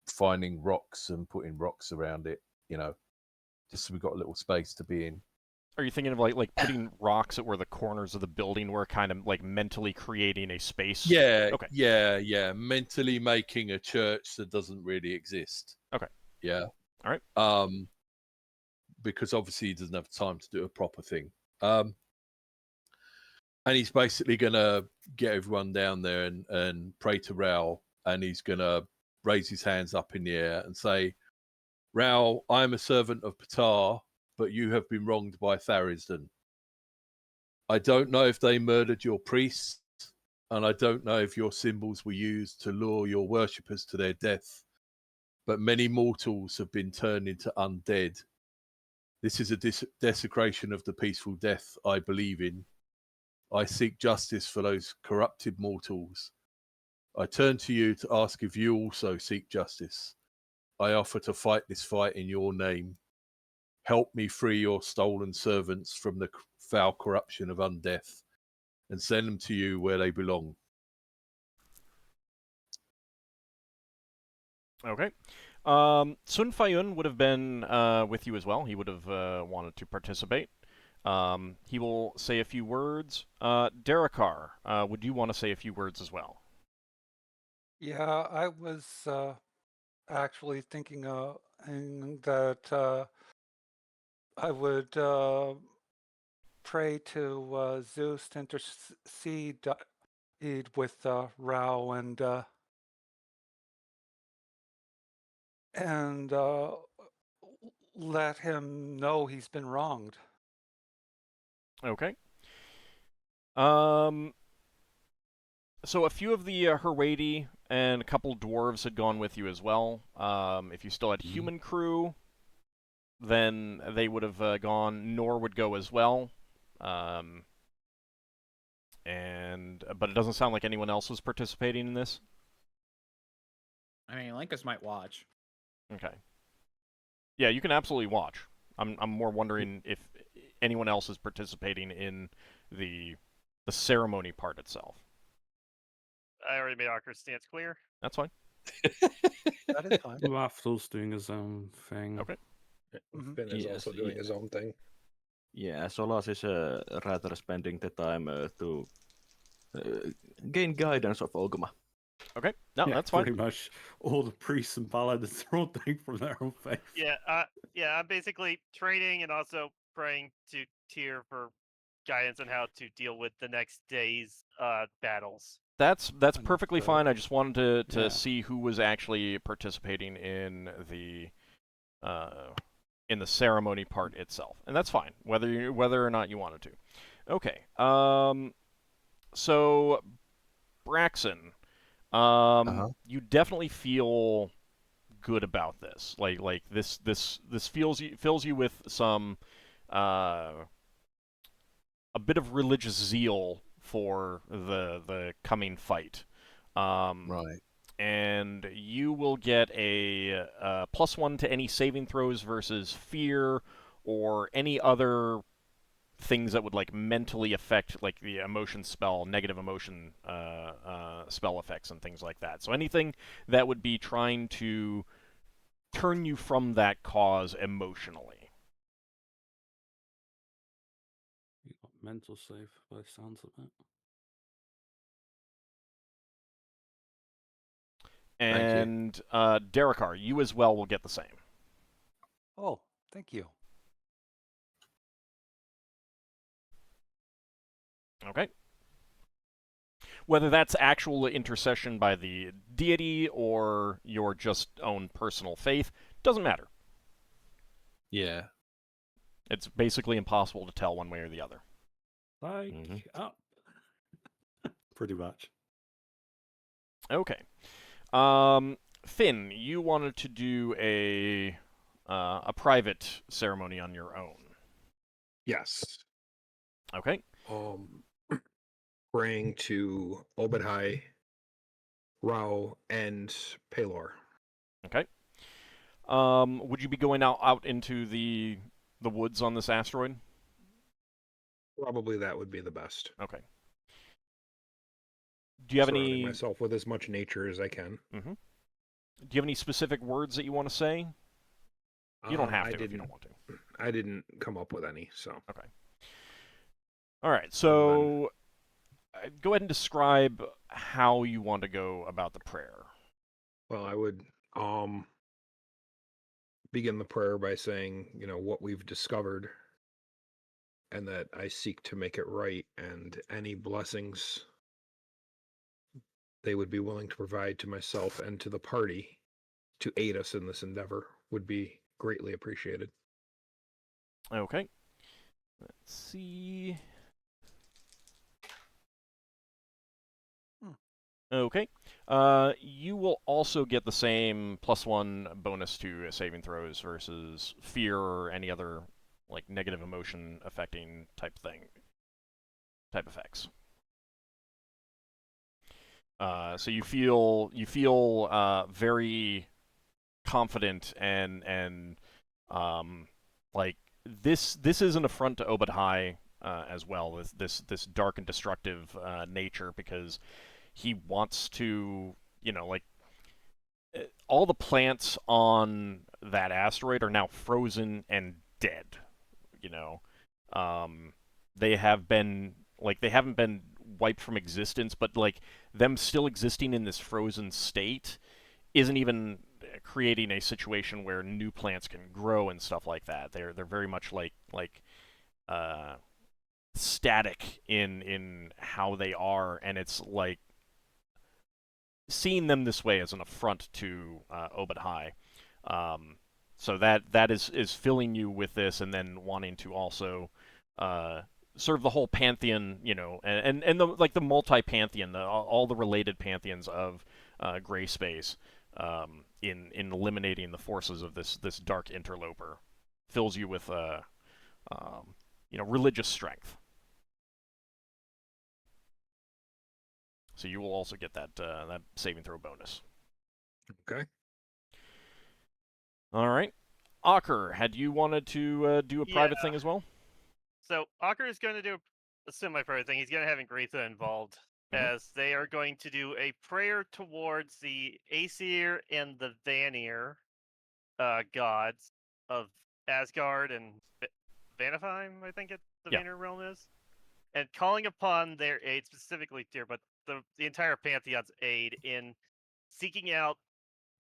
finding rocks and putting rocks around it, you know, just so we've got a little space to be in. Are you thinking of like putting rocks at where the corners of the building were, kind of like mentally creating a space? Yeah, Okay. yeah. Mentally making a church that doesn't really exist. Okay. Yeah. All right. Because obviously he doesn't have time to do a proper thing. And he's basically going to get everyone down there and pray to Raoul, and he's going to raise his hands up in the air and say, Raoul, I am a servant of Ptah, but you have been wronged by Tharisdan. I don't know if they murdered your priests, and I don't know if your symbols were used to lure your worshippers to their death, but many mortals have been turned into undead. This is a desecration of the peaceful death I believe in. I seek justice for those corrupted mortals. I turn to you to ask if you also seek justice. I offer to fight this fight in your name. Help me free your stolen servants from the foul corruption of undeath and send them to you where they belong. Okay. Sun Fayun would have been with you as well. He would have wanted to participate. He will say a few words. Darrakar, would you want to say a few words as well? Yeah, I was actually thinking that I would pray to Zeus to intercede with Rao and let him know he's been wronged. Okay. So a few of the Herwadi and a couple dwarves had gone with you as well. If you still had human crew, then they would have gone. Nor would go as well. But it doesn't sound like anyone else was participating in this. I mean, Lankas might watch. Okay. Yeah, you can absolutely watch. I'm more wondering if anyone else is participating in the ceremony part itself. I already made Ockar's stance clear. That's fine. That is fine. Lafdul's doing his own thing. Okay. Finn is Yes, also doing his own thing. Yeah, Solas is rather spending the time to gain guidance of Ogma. Okay. No, Yeah, that's fine. Pretty much all the priests and paladins are all doing from their own faith. Yeah, I'm basically training and also praying to Tyr for guidance on how to deal with the next day's battles. That's perfectly Understood. fine. I just wanted to Yeah. see who was actually participating in the ceremony part itself, and that's fine. Whether or not you wanted to. Okay. So Braxon, you definitely feel good about this. Like this fills you with some a bit of religious zeal for the coming fight. Right. And you will get a +1 to any saving throws versus fear or any other things that would like mentally affect like the emotion spell, negative emotion spell effects and things like that. So anything that would be trying to turn you from that cause emotionally. You got mental save by the sounds of it. And Darrakar, you as well will get the same. Oh, thank you. Okay. Whether that's actual intercession by the deity or your just own personal faith, doesn't matter. Yeah. It's basically impossible to tell one way or the other. Like up. Pretty much. Okay. Finn, you wanted to do a private ceremony on your own. Yes. Okay. Praying to Obadhai, Rao, and Pelor. Okay. Would you be going out into the woods on this asteroid? Probably that would be the best. Okay. Do you have Surrounding any? myself with as much nature as I can. Mm-hmm. Do you have any specific words that you want to say? You don't have to if you don't want to. I didn't come up with any, so. Okay. All right. So go ahead and describe how you want to go about the prayer. Well, I would begin the prayer by saying, what we've discovered, and that I seek to make it right, and any blessings they would be willing to provide to myself and to the party to aid us in this endeavor would be greatly appreciated. Okay. Let's see. Okay. You will also get the same +1 bonus to saving throws versus fear or any other like negative emotion affecting type effects. So you feel very confident and like this is an affront to Obadhai as well. This dark and destructive nature, because he wants to, like all the plants on that asteroid are now frozen and dead. They haven't been wiped from existence, but like them still existing in this frozen state isn't even creating a situation where new plants can grow and stuff like that. They're very much like static in how they are, and it's like seeing them this way as an affront to Obadhai. So that is filling you with this, and then wanting to also serve the whole pantheon, and the multi-pantheon, all the related pantheons of gray space, in eliminating the forces of this dark interloper, fills you with religious strength. So you will also get that saving throw bonus. Okay. All right. Ockar, had you wanted to do a private thing as well? So Ockar is going to do a semi-private thing. He's going to have Ingratha involved, as they are going to do a prayer towards the Aesir and the Vanir gods of Asgard and Vanaheim, I think the Vanir realm is, and calling upon their aid, specifically Tyr, but the entire Pantheon's aid in seeking out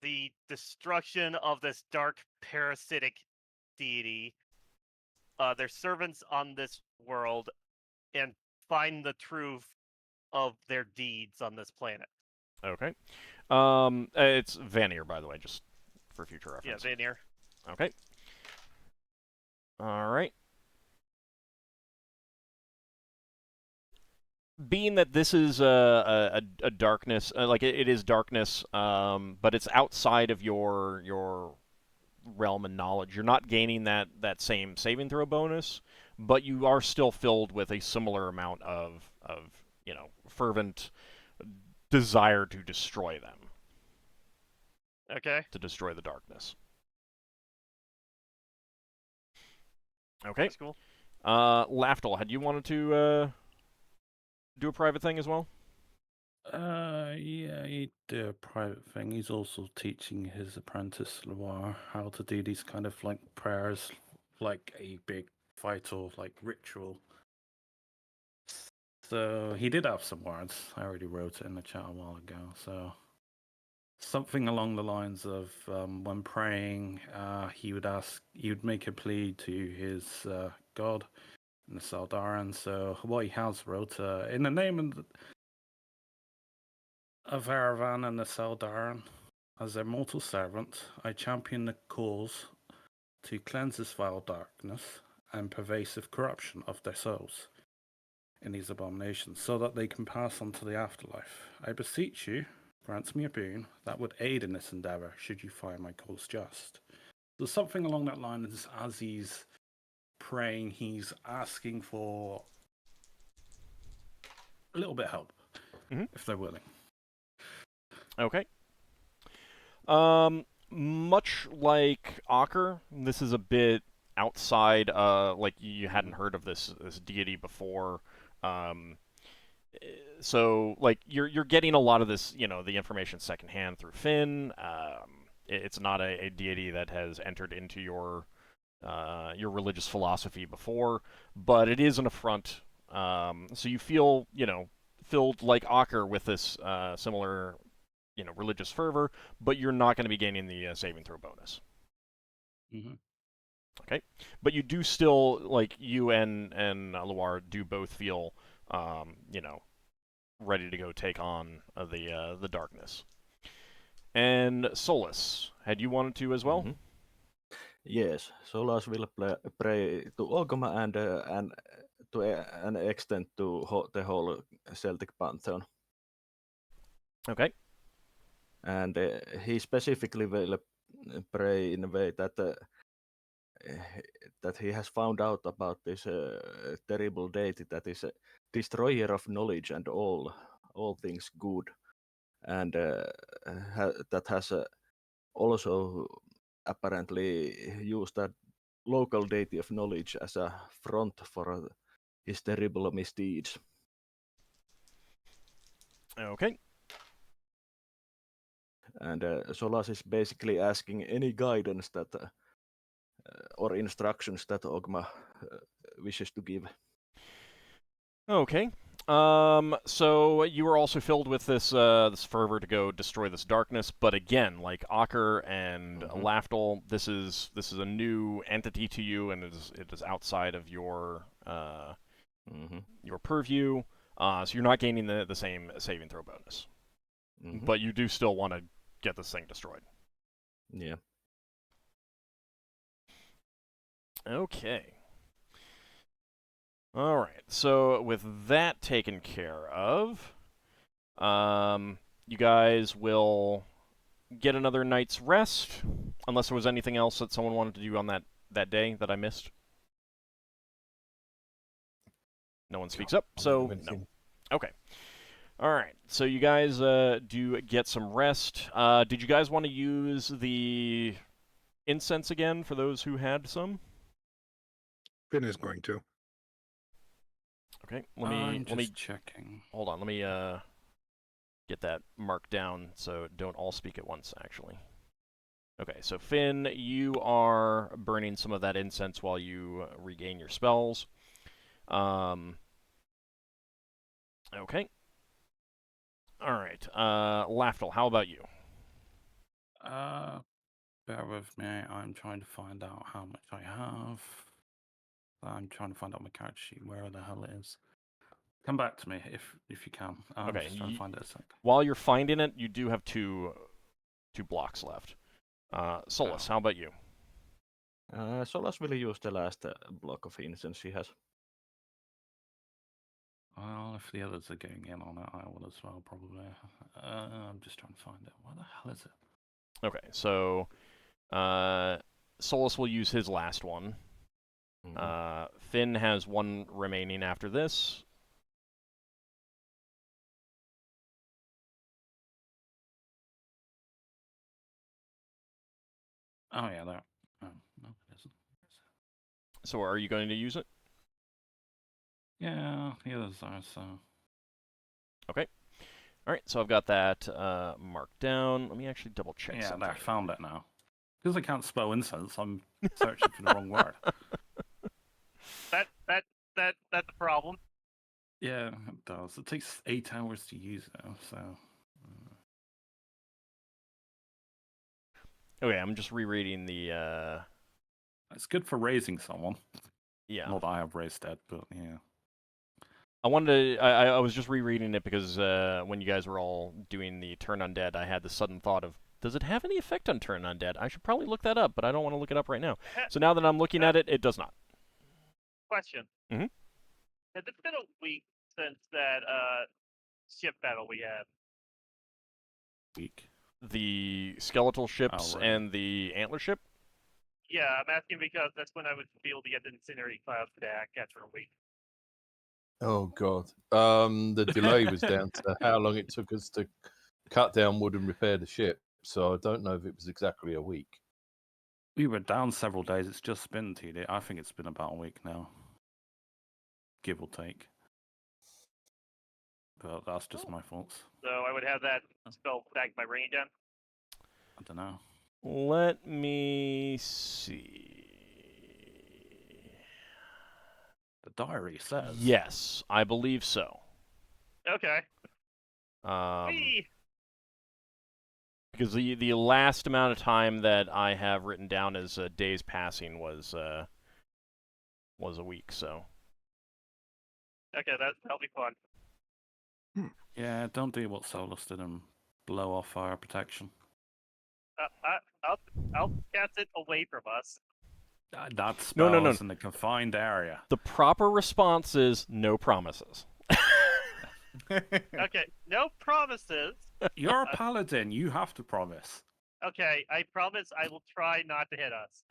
the destruction of this dark parasitic deity, their servants on this world, and find the truth of their deeds on this planet. Okay. It's Vanir, by the way, just for future reference. Yeah, Vanir. Okay. All right. Being that this is a darkness, like it is darkness, but it's outside of your realm and knowledge. You're not gaining that same saving throw bonus, but you are still filled with a similar amount of fervent desire to destroy them. Okay. To destroy the darkness. Okay. That's cool. Lafdul, had you wanted to do a private thing as well? Yeah, he'd do a private thing. He's also teaching his apprentice Loire how to do these kind of like prayers, like a big vital like ritual. So he did have some words. I already wrote it in the chat a while ago. So something along the lines of when praying, he would make a plea to his god in the Saldaran. So what he has wrote, in the name of Aravan and the Saldaran, as their mortal servant, I champion the cause to cleanse this vile darkness and pervasive corruption of their souls in these abominations, so that they can pass on to the afterlife. I beseech you, grant me a boon that would aid in this endeavour, should you find my cause just. So something along that line is, as he's praying. He's asking for a little bit of help, if they're willing. Okay. Much like Ockar, this is a bit outside. Like you hadn't heard of this deity before. So like you're getting a lot of this, the information secondhand through Finn. It's not a deity that has entered into your religious philosophy before, but it is an affront. So you feel, filled like Ockar with this similar, religious fervor, but you're not going to be gaining the saving throw bonus. Mm-hmm. Okay, but you do still, like you and Luar do both feel, ready to go take on the darkness. And Solas, had you wanted to as well? Yes, Solas will pray to Ogma and to an extent to the whole Celtic pantheon. Okay. And he specifically will pray in a way that he has found out about this terrible deity that is a destroyer of knowledge and all things good, and that has also apparently used that local deity of knowledge as a front for his terrible misdeeds. Okay. And Solas is basically asking any guidance that or instructions that Ogma wishes to give. Okay. So you were also filled with this this fervor to go destroy this darkness, but again, like Ockar and Lafdul, this is a new entity to you, and it is outside of your purview. So you're not gaining the same saving throw bonus, but you do still want to get this thing destroyed. Yeah. Okay. All right. So with that taken care of, you guys will get another night's rest, unless there was anything else that someone wanted to do on that day that I missed. No one speaks up, so no. Okay. All right. So you guys do get some rest. Did you guys want to use the incense again for those who had some? Finn is going to. Okay. I'm just checking. Hold on. Let me get that marked down so don't all speak at once, actually. Okay, so Finn, you are burning some of that incense while you regain your spells. Okay. All right. Lafdul, how about you? Bear with me. I'm trying to find out how much I have. I'm trying to find out my character sheet, where the hell it is. Come back to me if you can. I'm Okay, just trying to find it a sec. While you're finding it, you do have two blocks left. Solas, how about you? Solas will use the last block of incense he has. Well, if the others are getting in on it, I will as well, probably. I'm just trying to find it. Where the hell is it? Okay, so Solas will use his last one. Finn has one remaining after this. Oh, yeah, there. Oh, no, it isn't. So are you going to use it? Yeah, the others are, so... Okay. All right, so I've got that marked down. Let me actually double check yeah, something. I found it now. Because I can't spell incense, I'm searching for the wrong word. That's the problem. Yeah, it does. It takes 8 hours to use it, so... Okay, I'm just rereading the... It's good for raising someone. Yeah. Not that I have raised that, but yeah. I wanted to... I was just rereading it because when you guys were all doing the Turn Undead, I had the sudden thought of, does it have any effect on Turn Undead? I should probably look that up, but I don't want to look it up right now. So now that I'm looking at it, it does not. Question. Mm-hmm. Has it been a week since that ship battle we had? Week. The skeletal ships right. and the antler ship? Yeah, I'm asking because that's when I would be able to get the Incinerate Clouds back after a week. Oh God. The delay was down to how long it took us to cut down wood and repair the ship. So I don't know if it was exactly a week. We were down several days. It's just been 2 days. I think it's been about a week now, give or take. But that's just my thoughts. So I would have that spell back my ring again. I don't know. Let me see. The diary says. Yes, I believe so. Okay. Because the last amount of time that I have written down as days passing was a week. So. Okay, that'll be fun. Yeah, don't do what Solas did and blow off fire protection. I'll cast it away from us. That spell No. is in a confined area. The proper response is no promises. Okay, no promises. You're a paladin. You have to promise. Okay, I promise I will try not to hit us.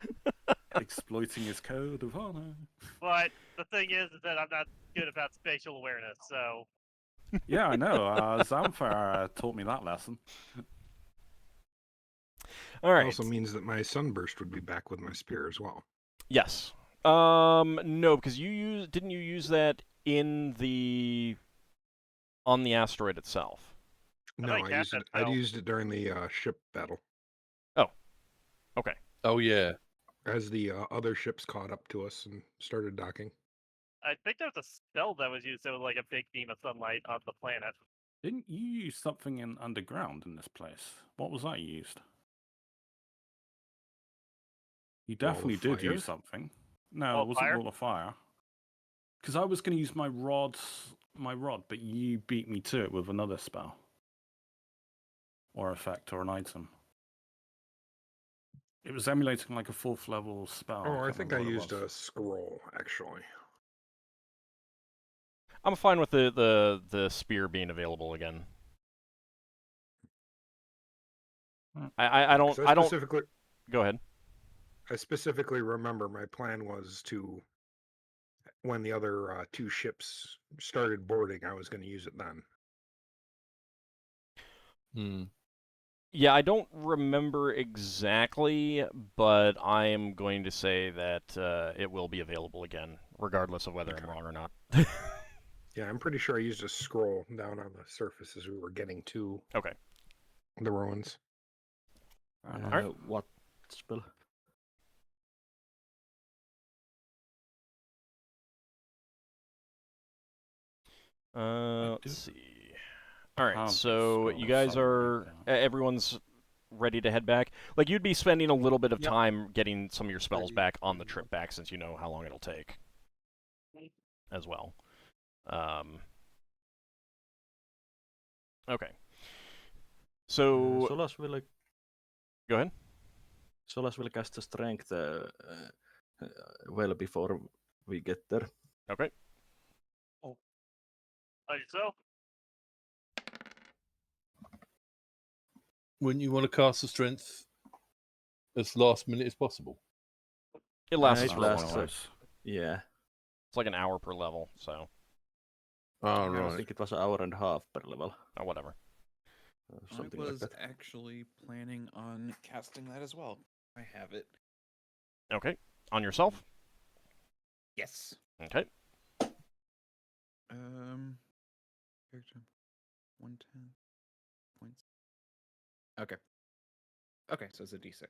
Exploiting his code of honor. But the thing is that I'm not good about spatial awareness, so... Yeah, I know. Zamfir taught me that lesson. All right. Also means that my sunburst would be back with my spear as well. Yes. No, because didn't you use that on the asteroid itself? No, I used it during the ship battle. Oh. Okay. Oh yeah. As the other ships caught up to us and started docking. I think there was a spell that was used that was like a big beam of sunlight on the planet. Didn't you use something in underground in this place? What was that you used? You definitely did use something. No, it wasn't Wall of Fire. Because I was going to use my rod, but you beat me to it with another spell. Or effect, or an item. It was emulating like a 4th level spell. Oh, I think I used a scroll, actually. I'm fine with the spear being available again. I don't. Go ahead. I specifically remember my plan was to, when the other 2 ships started boarding, I was going to use it then. Yeah, I don't remember exactly, but I am going to say that it will be available again, regardless of whether I'm wrong or not. Yeah, I'm pretty sure I used a scroll down on the surface as we were getting to the ruins. What spell? Let's see. All right, so you guys are... Everyone's ready to head back? Like, you'd be spending a little bit of time getting some of your spells back on the trip back, since you know how long it'll take as well. Okay. So... Solas will... Go ahead. Solas will cast the strength well before we get there. Okay. Oh. So? Wouldn't you want to cast the strength as last minute as possible? It lasts for hours. Yeah. It's like an hour per level, so... Oh, right. I think it was an hour and a half per level. Oh, whatever. Something I was like that. actually planning on casting that as well. I have it. Okay. On yourself? Yes. Okay. Character 110 points. Okay. Okay, so it's a D6.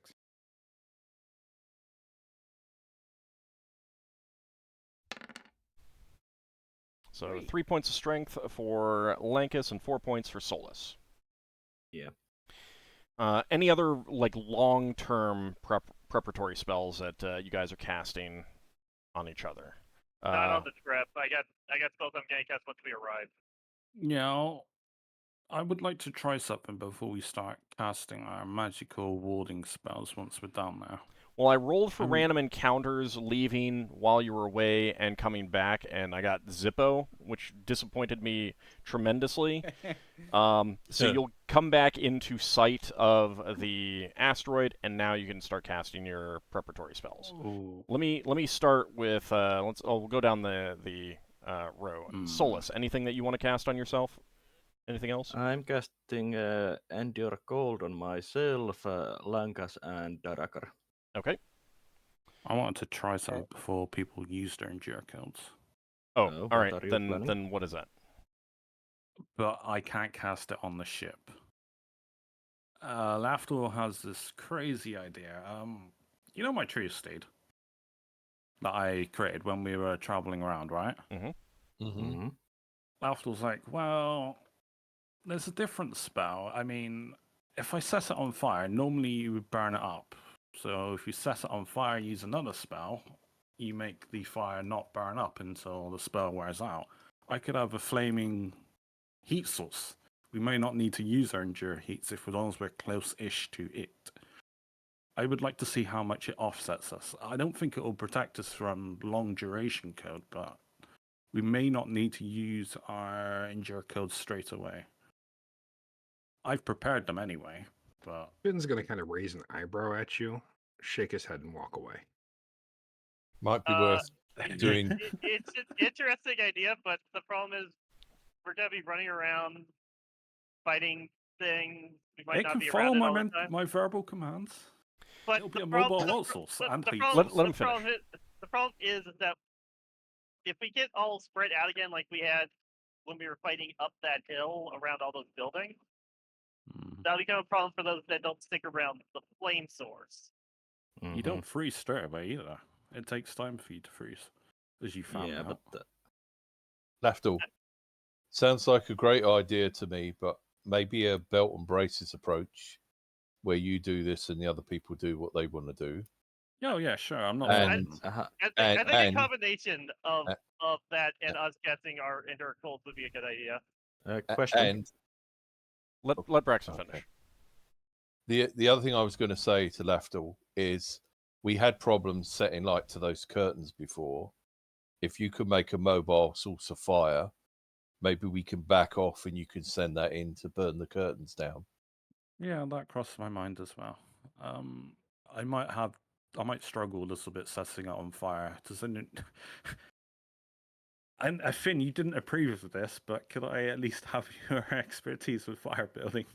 So 3 points of strength for Lankas and 4 points for Solas. Yeah. Any other like long-term preparatory spells that you guys are casting on each other? Not on the trip. I got spells I'm going to cast once we arrive. Yeah, I would like to try something before we start casting our magical warding spells once we're down there. Well, I rolled for I'm- random encounters leaving while you were away and coming back, and I got Zippo, which disappointed me tremendously. So you'll come back into sight of the asteroid, and now you can start casting your preparatory spells. Ooh. Let me start with we'll go down the row. Solas, anything that you want to cast on yourself? Anything else? I'm casting Endure Cold on myself, Lankas, and Darrakar. Okay. I wanted to try some before people use their endure codes, Oh, Oh, all what right. are you Then planning? what is that? but I can't cast it on the ship. Lafdul has this crazy idea. You know my tree estate that I created when we were traveling around, right? Mm-hmm. Lafdul's like, well, there's a different spell. I mean, if I set it on fire, normally you would burn it up. So if you set it on fire, use another spell, you make the fire not burn up until the spell wears out. I could have a flaming heat source. We may not need to use our endure heats if as long as we're close-ish to it. I would like to see how much it offsets us. I don't think it will protect us from long duration code, but we may not need to use our endure codes straight away. I've prepared them anyway, but Finn's going to kind of raise an eyebrow at you, shake his head, and walk away. Might be worth doing. It's an interesting idea, but the problem is we're gonna be running around fighting things. We might they not can be follow around it all the time. my verbal commands. But It'll be the a problem, mobile light source and the heat problem, source. Let him the problem finish. the problem is that if we get all spread out again, like we had when we were fighting up that hill around all those buildings, that'll become a problem for those that don't stick around the flame source. You don't freeze straight away either. It takes time for you to freeze, as you found Yeah, out. but Lafdul. Sounds like a great idea to me, but maybe a belt and braces approach where you do this and the other people do what they want to do. Oh yeah, sure. I'm not. And I think a and combination of that and us casting our inner cold would be a good idea. question. and Let Braxon Okay. finish. the other thing I was going to say to Lafdul is we had problems setting light to those curtains before. If you could make a mobile source of fire, maybe we can back off and you can send that in to burn the curtains down. Yeah, that crossed my mind as well. I might struggle a little bit setting it on fire. And Finn, you didn't approve of this, but could I at least have your expertise with fire building?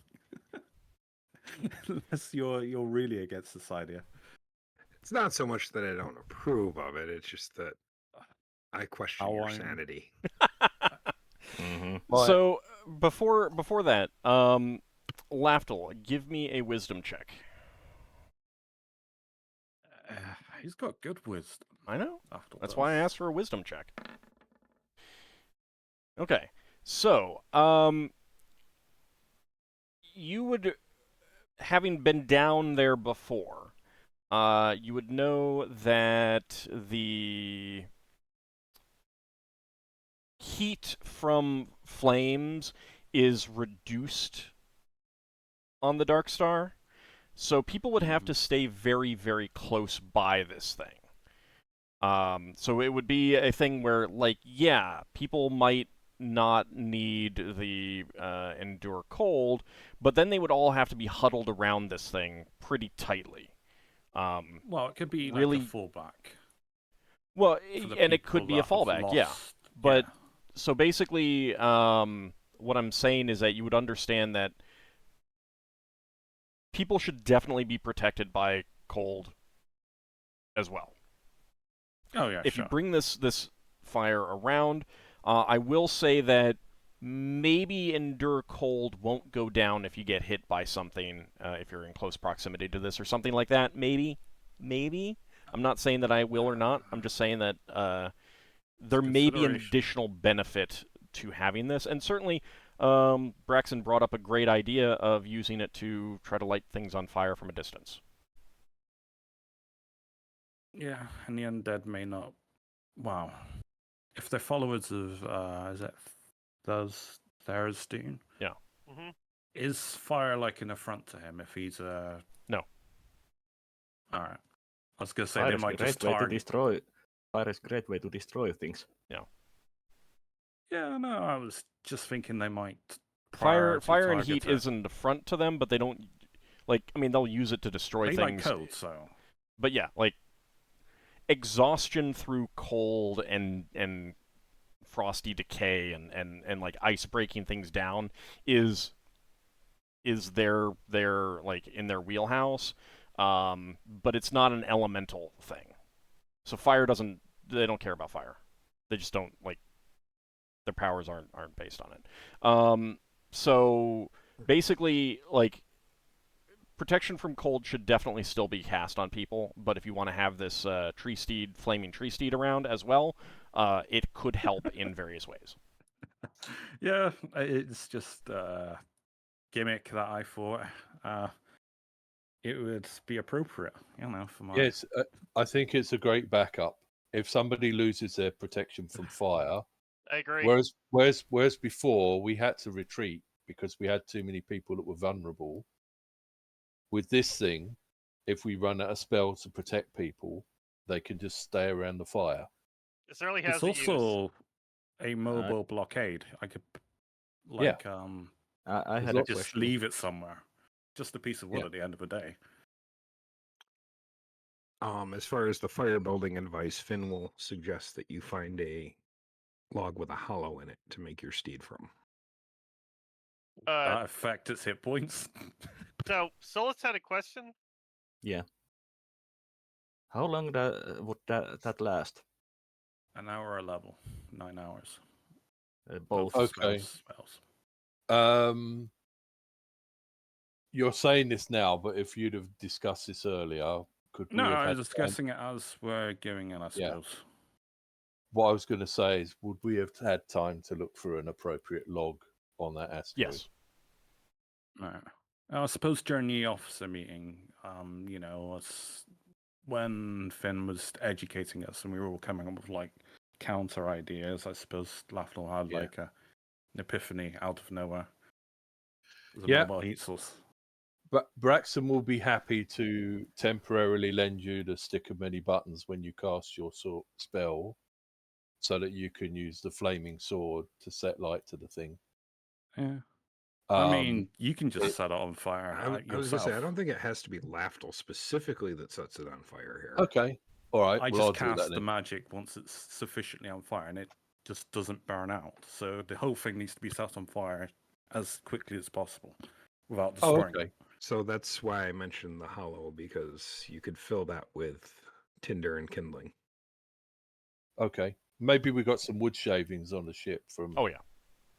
Unless you're really against this idea. It's not so much that I don't approve of it, it's just that I question your I'm- sanity. Right. So before that, Lafdul, give me a wisdom check. He's got good wisdom. I know. Lafdul That's why I does. asked for a wisdom check. Okay. So, you would, having been down there before, you would know that the heat from flames is reduced on the Dark Star. So people would have to stay very, very close by this thing. So it would be a thing where, like, yeah, people might not need the endure cold, but then they would all have to be huddled around this thing pretty tightly. Well, it could be really- like a fallback. Well, for the and it could people be a that have fallback, yeah. lost- But yeah. so basically, what I'm saying is that you would understand that people should definitely be protected by cold as well. Oh yeah, If sure. you bring this fire around, I will say that maybe endure cold won't go down if you get hit by something, if you're in close proximity to this or something like that. Maybe. I'm not saying that I will or not. I'm just saying that there may be an Consideration. additional benefit to having this, and certainly Braxon brought up a great idea of using it to try to light things on fire from a distance. Yeah, and the undead may not. Wow. If they're followers of, is it Thursdune? Yeah. Mm-hmm. Is fire like an affront to him if he's a. No. Alright. I was going to say Fire they is might a great just way to target. destroy. Fire is a great way to destroy things. Yeah, no, I was just thinking they might. Fire and target heat it. isn't a front to them, but they don't like. I mean, they'll use it to destroy They like things. cold, so. But yeah, like exhaustion through cold and frosty decay and like ice breaking things down is their like in their wheelhouse. But it's not an elemental thing. So fire doesn't. They don't care about fire. They just don't like. Their powers aren't based on it. So basically, like, protection from cold should definitely still be cast on people, but if you want to have this flaming tree steed around as well, it could help in various ways. Yeah, it's just a gimmick that I thought it would be appropriate, for my. Yes, I think it's a great backup. If somebody loses their protection from fire, I agree. whereas before we had to retreat because we had too many people that were vulnerable. With this thing, if we run out of spells to protect people, they can just stay around the fire. It certainly has It's use. also a mobile blockade. I could, Yeah. I had a a just question. leave it somewhere. Just a piece of wood Yeah. at the end of the day. As far as the fire building advice, Finn will suggest that you find a log with a hollow in it to make your steed from. That affect its hit points. So Solas had a question. Yeah. How long would that last? An hour a level, 9 hours. Both. Okay. Spells. You're saying this now, but if you'd have discussed this earlier, could we No, have I had was discussing it as we're giving it, I suppose. What I was going to say is, would we have had time to look for an appropriate log on that asteroid? Yes. Right. I suppose during the officer meeting, when Finn was educating us and we were all coming up with like counter ideas, I suppose Lafdul had like an epiphany out of nowhere. The mobile heat source. But Braxon will be happy to temporarily lend you the stick of many buttons when you cast your spell, so that you can use the flaming sword to set light to the thing. Yeah. I mean, you can just set it on fire I was yourself. going to say, I don't think it has to be Lafdul specifically that sets it on fire here. Okay. All right. I well, just cast the magic once it's sufficiently on fire, and it just doesn't burn out. So the whole thing needs to be set on fire as quickly as possible without destroying it. So that's why I mentioned the hollow, because you could fill that with tinder and kindling. Okay. Maybe we got some wood shavings on the ship from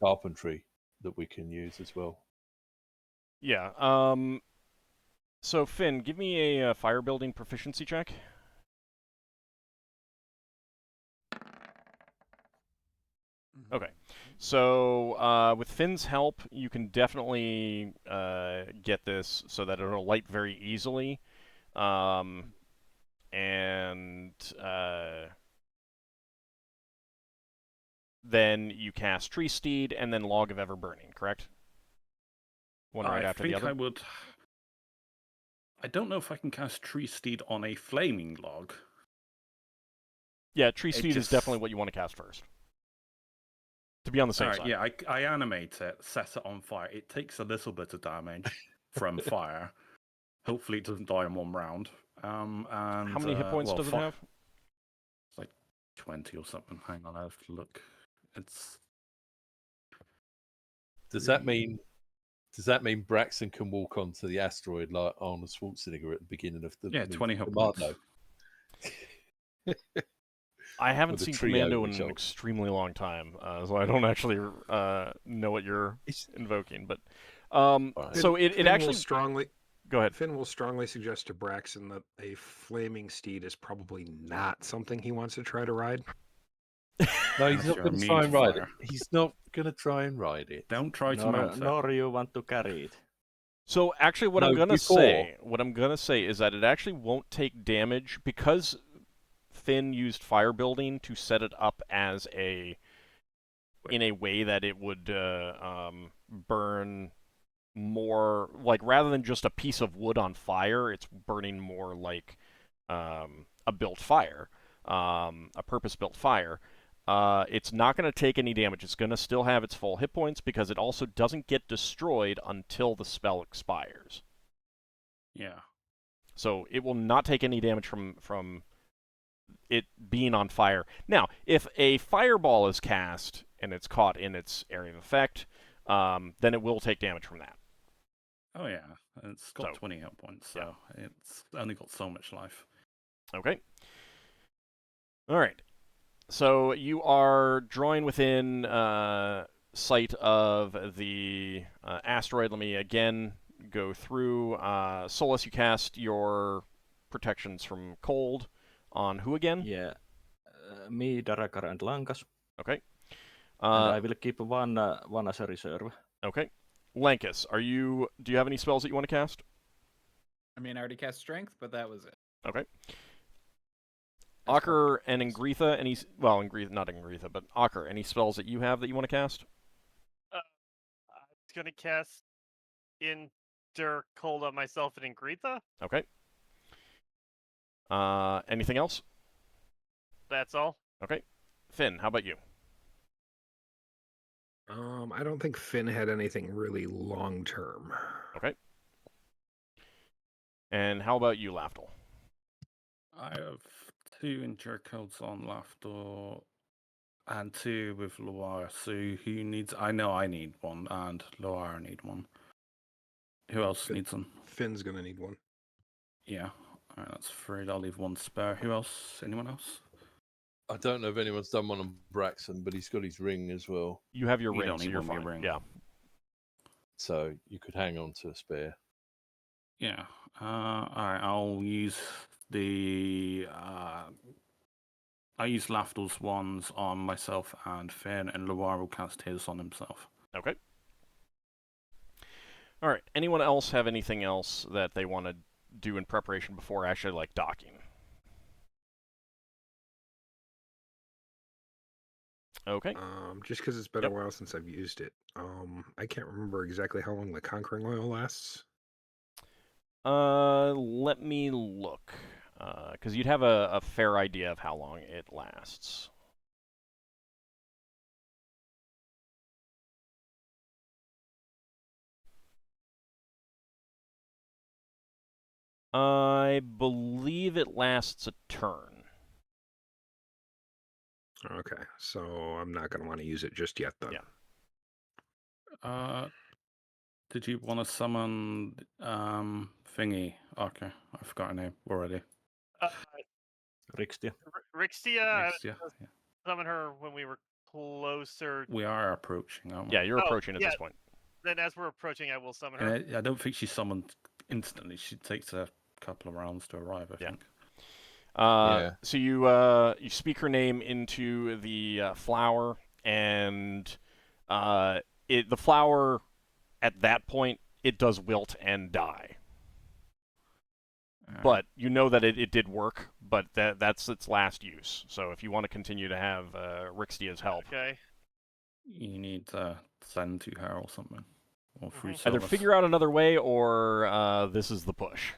carpentry that we can use as well. Yeah. So Finn, give me a fire building proficiency check. Okay. So with Finn's help, you can definitely get this so that it'll light very easily. Then you cast Tree Steed and then Log of Ever Burning, correct? One right after the other? I don't know if I can cast Tree Steed on a flaming log. Yeah, Tree Steed is definitely what you want to cast first. To be on the same side. Yeah, I animate it, set it on fire. It takes a little bit of damage from fire. Hopefully it doesn't die in one round. And how many hit points does it have? It's like 20 or something. Hang on, I have to look. Does that mean Braxon can walk onto the asteroid like Arnold Schwarzenegger at the beginning of the 20 hit points. I haven't seen Commando in an extremely long time, so I don't actually know what you're invoking. But so it actually strongly. Go ahead. Finn will strongly suggest to Braxon that a flaming steed is probably not something he wants to try to ride. No, he's not going to try and ride it. He's not going to try and ride it. Don't try to mount it. Nor you want to carry it. So actually, what I'm going to say is that it actually won't take damage because Finn used fire building to set it up as in a way that it would burn more, like rather than just a piece of wood on fire, it's burning more like a built fire, a purpose-built fire, it's not going to take any damage. It's going to still have its full hit points because it also doesn't get destroyed until the spell expires. Yeah. So it will not take any damage from it being on fire. Now, if a fireball is cast and it's caught in its area of effect, then it will take damage from that. Oh yeah, it's got So, 20 hit points, so it's only got so much life. Okay. All right. So you are drawing within sight of the asteroid. Let me again go through. Solas, you cast your protections from cold on who again? Yeah, me, Darrakar, and Lankas. Okay. And I will keep one as a reserve. Okay. Lankas, do you have any spells that you want to cast? I mean, I already cast Strength, but that was it. Okay. That's Ockar and fine. Ingritha, not Ingritha, but Ockar, any spells that you have that you want to cast? I was gonna cast Inter Cold on myself and Ingritha. Okay. Anything else? That's all. Okay. Finn, how about you? I don't think Finn had anything really long term. Okay. And how about you, Lafdul? I have 2 injury codes on Lafdul and 2 with Loire. So who needs? I know I need one, and Loire need one. Who else needs them? Finn's gonna need one. Yeah. All right, that's 3. I'll leave 1 spare. Who else? Anyone else? I don't know if anyone's done one on Braxon, but he's got his ring as well. You have your You ring, don't so need you're one with fine. your ring. Yeah. So you could hang on to a spare. Yeah. All right. I'll use the. I use Lafdul's ones on myself and Finn, and Loire will cast his on himself. Okay. All right. Anyone else have anything else that they want to do in preparation before actually, like, docking? Okay. Just because it's been Yep. a while since I've used it. I can't remember exactly how long the Conquering Oil lasts. Let me look. Because you'd have a fair idea of how long it lasts. I believe it lasts a turn. Okay, so I'm not gonna want to use it just yet then. Yeah. Did you want to summon thingy? Okay, I forgot her name already. Rixtia. Rixtia. Yeah. Summon her when we were closer. We are approaching, aren't we? Yeah, you're approaching at yeah. this point. Then, as we're approaching, I will summon her. And I don't think she's summoned instantly. She takes a couple of rounds to arrive, I think. So you speak her name into the flower, and the flower, at that point, it does wilt and die. But you know that it did work, but that's its last use. So if you want to continue to have Rixtia's help, Okay. You need to send to her or something. Or through either Solas. figure out another way, or this is the push.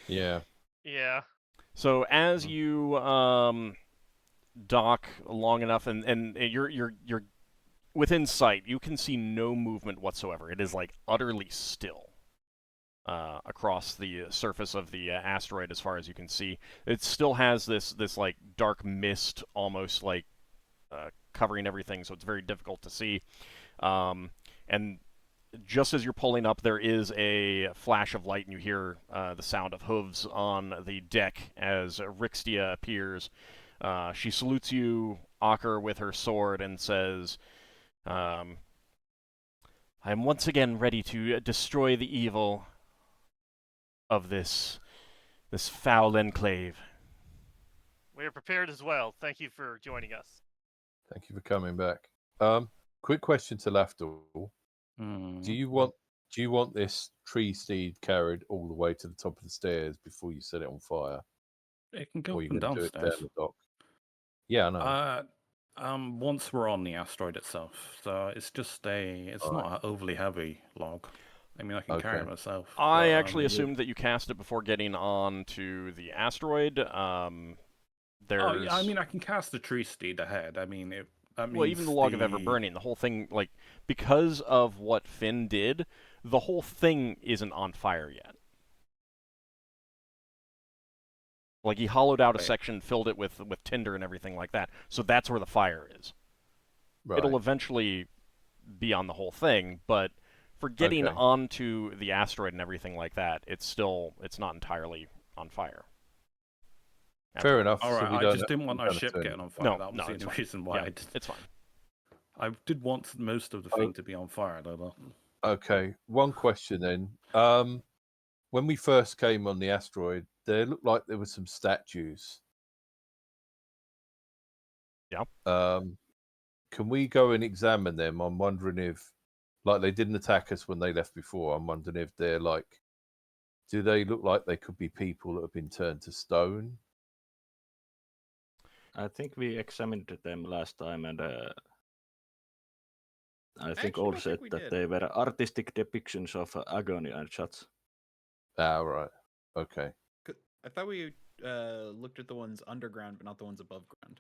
Yeah. Yeah. So as you dock long enough, and you're within sight, you can see no movement whatsoever. It is like utterly still across the surface of the asteroid, as far as you can see. It still has this like dark mist, almost like covering everything, so it's very difficult to see. And just as you're pulling up, there is a flash of light, and you hear the sound of hooves on the deck as Rixtia appears. She salutes you, Ockar, with her sword and says, I am once again ready to destroy the evil of this foul enclave. We are prepared as well. Thank you for joining us. Thank you for coming back. Quick question to Lafdul. Do you want this tree steed carried all the way to the top of the stairs before you set it on fire? It can go Or up you and going to do it down downstairs. the dock? Yeah, I know. Once we're on the asteroid itself, so it's just it's not an overly heavy log. I mean, I can carry Okay. myself. I but, actually assumed that you cast it before getting on to the asteroid. There's... Oh, yeah, I mean, I can cast the tree steed ahead. I mean, that means well, even the log of ever burning, the whole thing, like, because of what Finn did, the whole thing isn't on fire yet. Like, he hollowed out a Right. section, filled it with tinder and everything like that. So that's where the fire is. Right. It'll eventually be on the whole thing, but for getting Okay. onto the asteroid and everything like that, it's not entirely on fire. Fair enough. All right, so we I don't, just didn't want we our don't have ship to- getting on fire. No, that was no, the it's only fine. reason why Yeah, it's fine. I did want most of the thing to be on fire, though. Okay, one question then. When we first came on the asteroid, there looked like there were some statues. Yeah. Can we go and examine them? I'm wondering if, like, they didn't attack us when they left before. I'm wondering if they're like, do they look like they could be people that have been turned to stone? I think we examined them last time, and I think actually all don't said think we that did. they were artistic depictions of agony and such. Ah, right. Okay. I thought we looked at the ones underground, but not the ones above ground.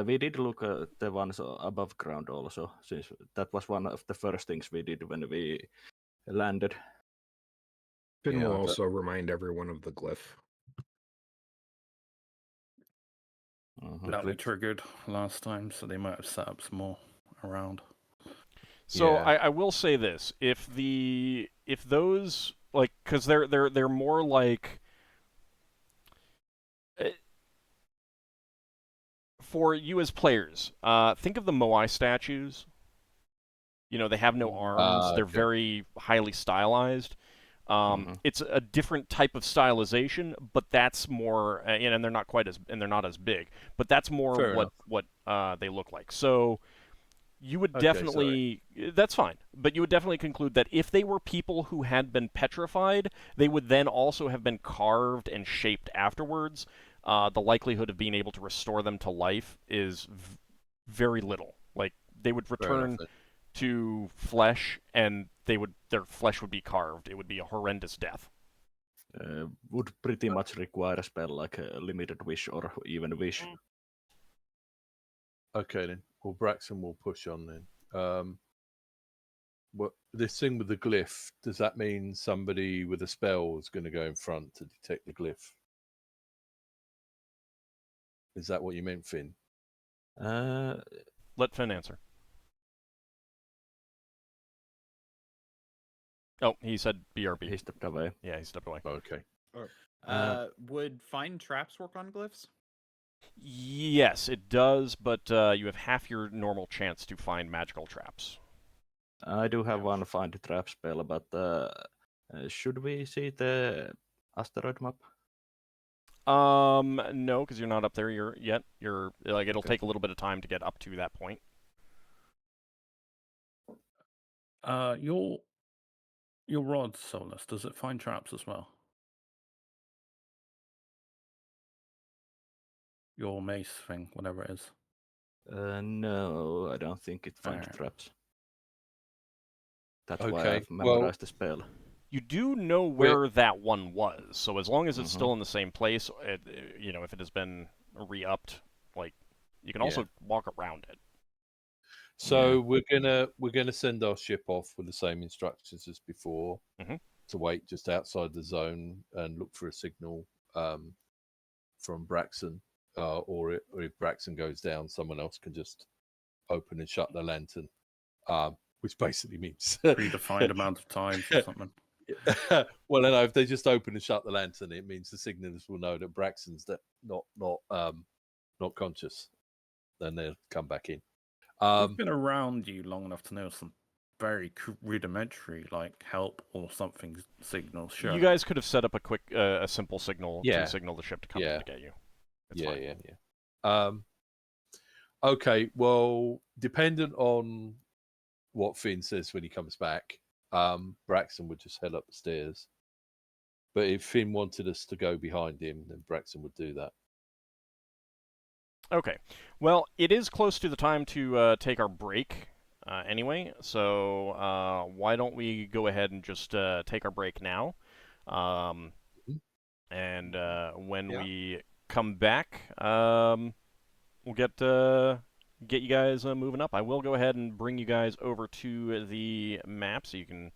We did look at the ones above ground also, since that was one of the first things we did when we landed. Finn Yeah, will I don't- also remind everyone of the glyph. Mhm. That we glyph? triggered last time, so they might have set up some more around. So Yeah. I will say this: if those, like, because they're more like, for you as players, think of the Moai statues. You know, they have no arms. They're okay. very highly stylized. Mhm. It's a different type of stylization, but that's more, and they're not quite as, and they're not as big. But that's more Fair what they look like. So you would Okay, definitely, that's fine, but you would definitely conclude that if they were people who had been petrified, they would then also have been carved and shaped afterwards. The likelihood of being able to restore them to life is very little. Like, they would Fair enough return then. to flesh, and their flesh would be carved. It would be a horrendous death. Would pretty much require a spell like a limited wish or even wish. Okay then. Well, Braxon will push on then. What this thing with the glyph? Does that mean somebody with a spell is going to go in front to detect the glyph? Is that what you meant, Finn? Let Finn answer. Oh, he said BRB. He stepped away. Yeah, he stepped away. Okay. Would find traps work on glyphs? Yes, it does, but you have half your normal chance to find magical traps. I do have one find trap spell, but should we see the asteroid map? No, because you're not up there yet. You're like, it'll Okay. take a little bit of time to get up to that point. Your rod, Solas, does it find traps as well? Your mace thing, whatever it is. No, I don't think it finds Alright. traps. That's why Okay, I've well- memorized the spell. You do know where that one was, so as long as it's Mhm. still in the same place, if it has been re-upped, like, you can also walk around it. So we're gonna send our ship off with the same instructions as before, Mhm. to wait just outside the zone and look for a signal from Braxon, or if Braxon goes down, someone else can just open and shut the lantern, which basically means Predefined amount of times or something. well, no, if they just open and shut the lantern, it means the signalers will know that Braxton's not conscious. Then they'll come back in. I've been around you long enough to know some very rudimentary, like help or something signals. Sure. You guys could have set up a quick, a simple signal Yeah. to signal the ship to come in Yeah. to get you. It's Yeah, fine. yeah. Okay, well, dependent on what Finn says when he comes back, Braxton would just head up the stairs. But if Finn wanted us to go behind him, then Braxton would do that. Okay. Well, it is close to the time to take our break. anyway, so why don't we go ahead and just take our break now? And when we come back, we'll get you guys moving up. I will go ahead and bring you guys over to the map so you can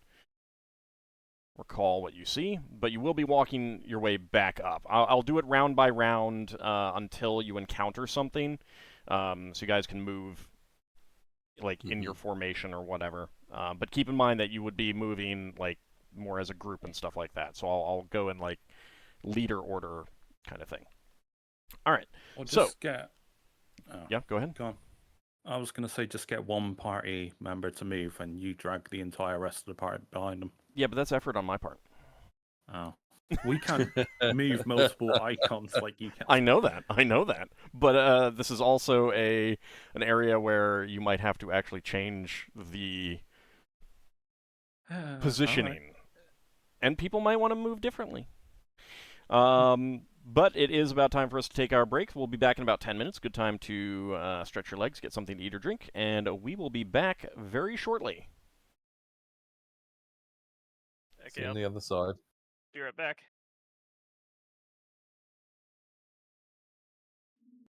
recall what you see, but you will be walking your way back up. I'll do it round by round until you encounter something, so you guys can move like in your formation or whatever. But keep in mind that you would be moving like more as a group and stuff like that. So I'll go in like leader order kind of thing. All right. Or so just get. Yeah, go ahead. Go on. I was going to say just get one party member to move and you drag the entire rest of the party behind them. Yeah, but that's effort on my part. Oh. We can't move multiple icons like you can. I know that. But this is also an area where you might have to actually change the positioning. Right. And people might want to move differently. But it is about time for us to take our break. We'll be back in about 10 minutes. Good time to stretch your legs, get something to eat or drink, and we will be back very shortly. Okay, on the other side. Be right back.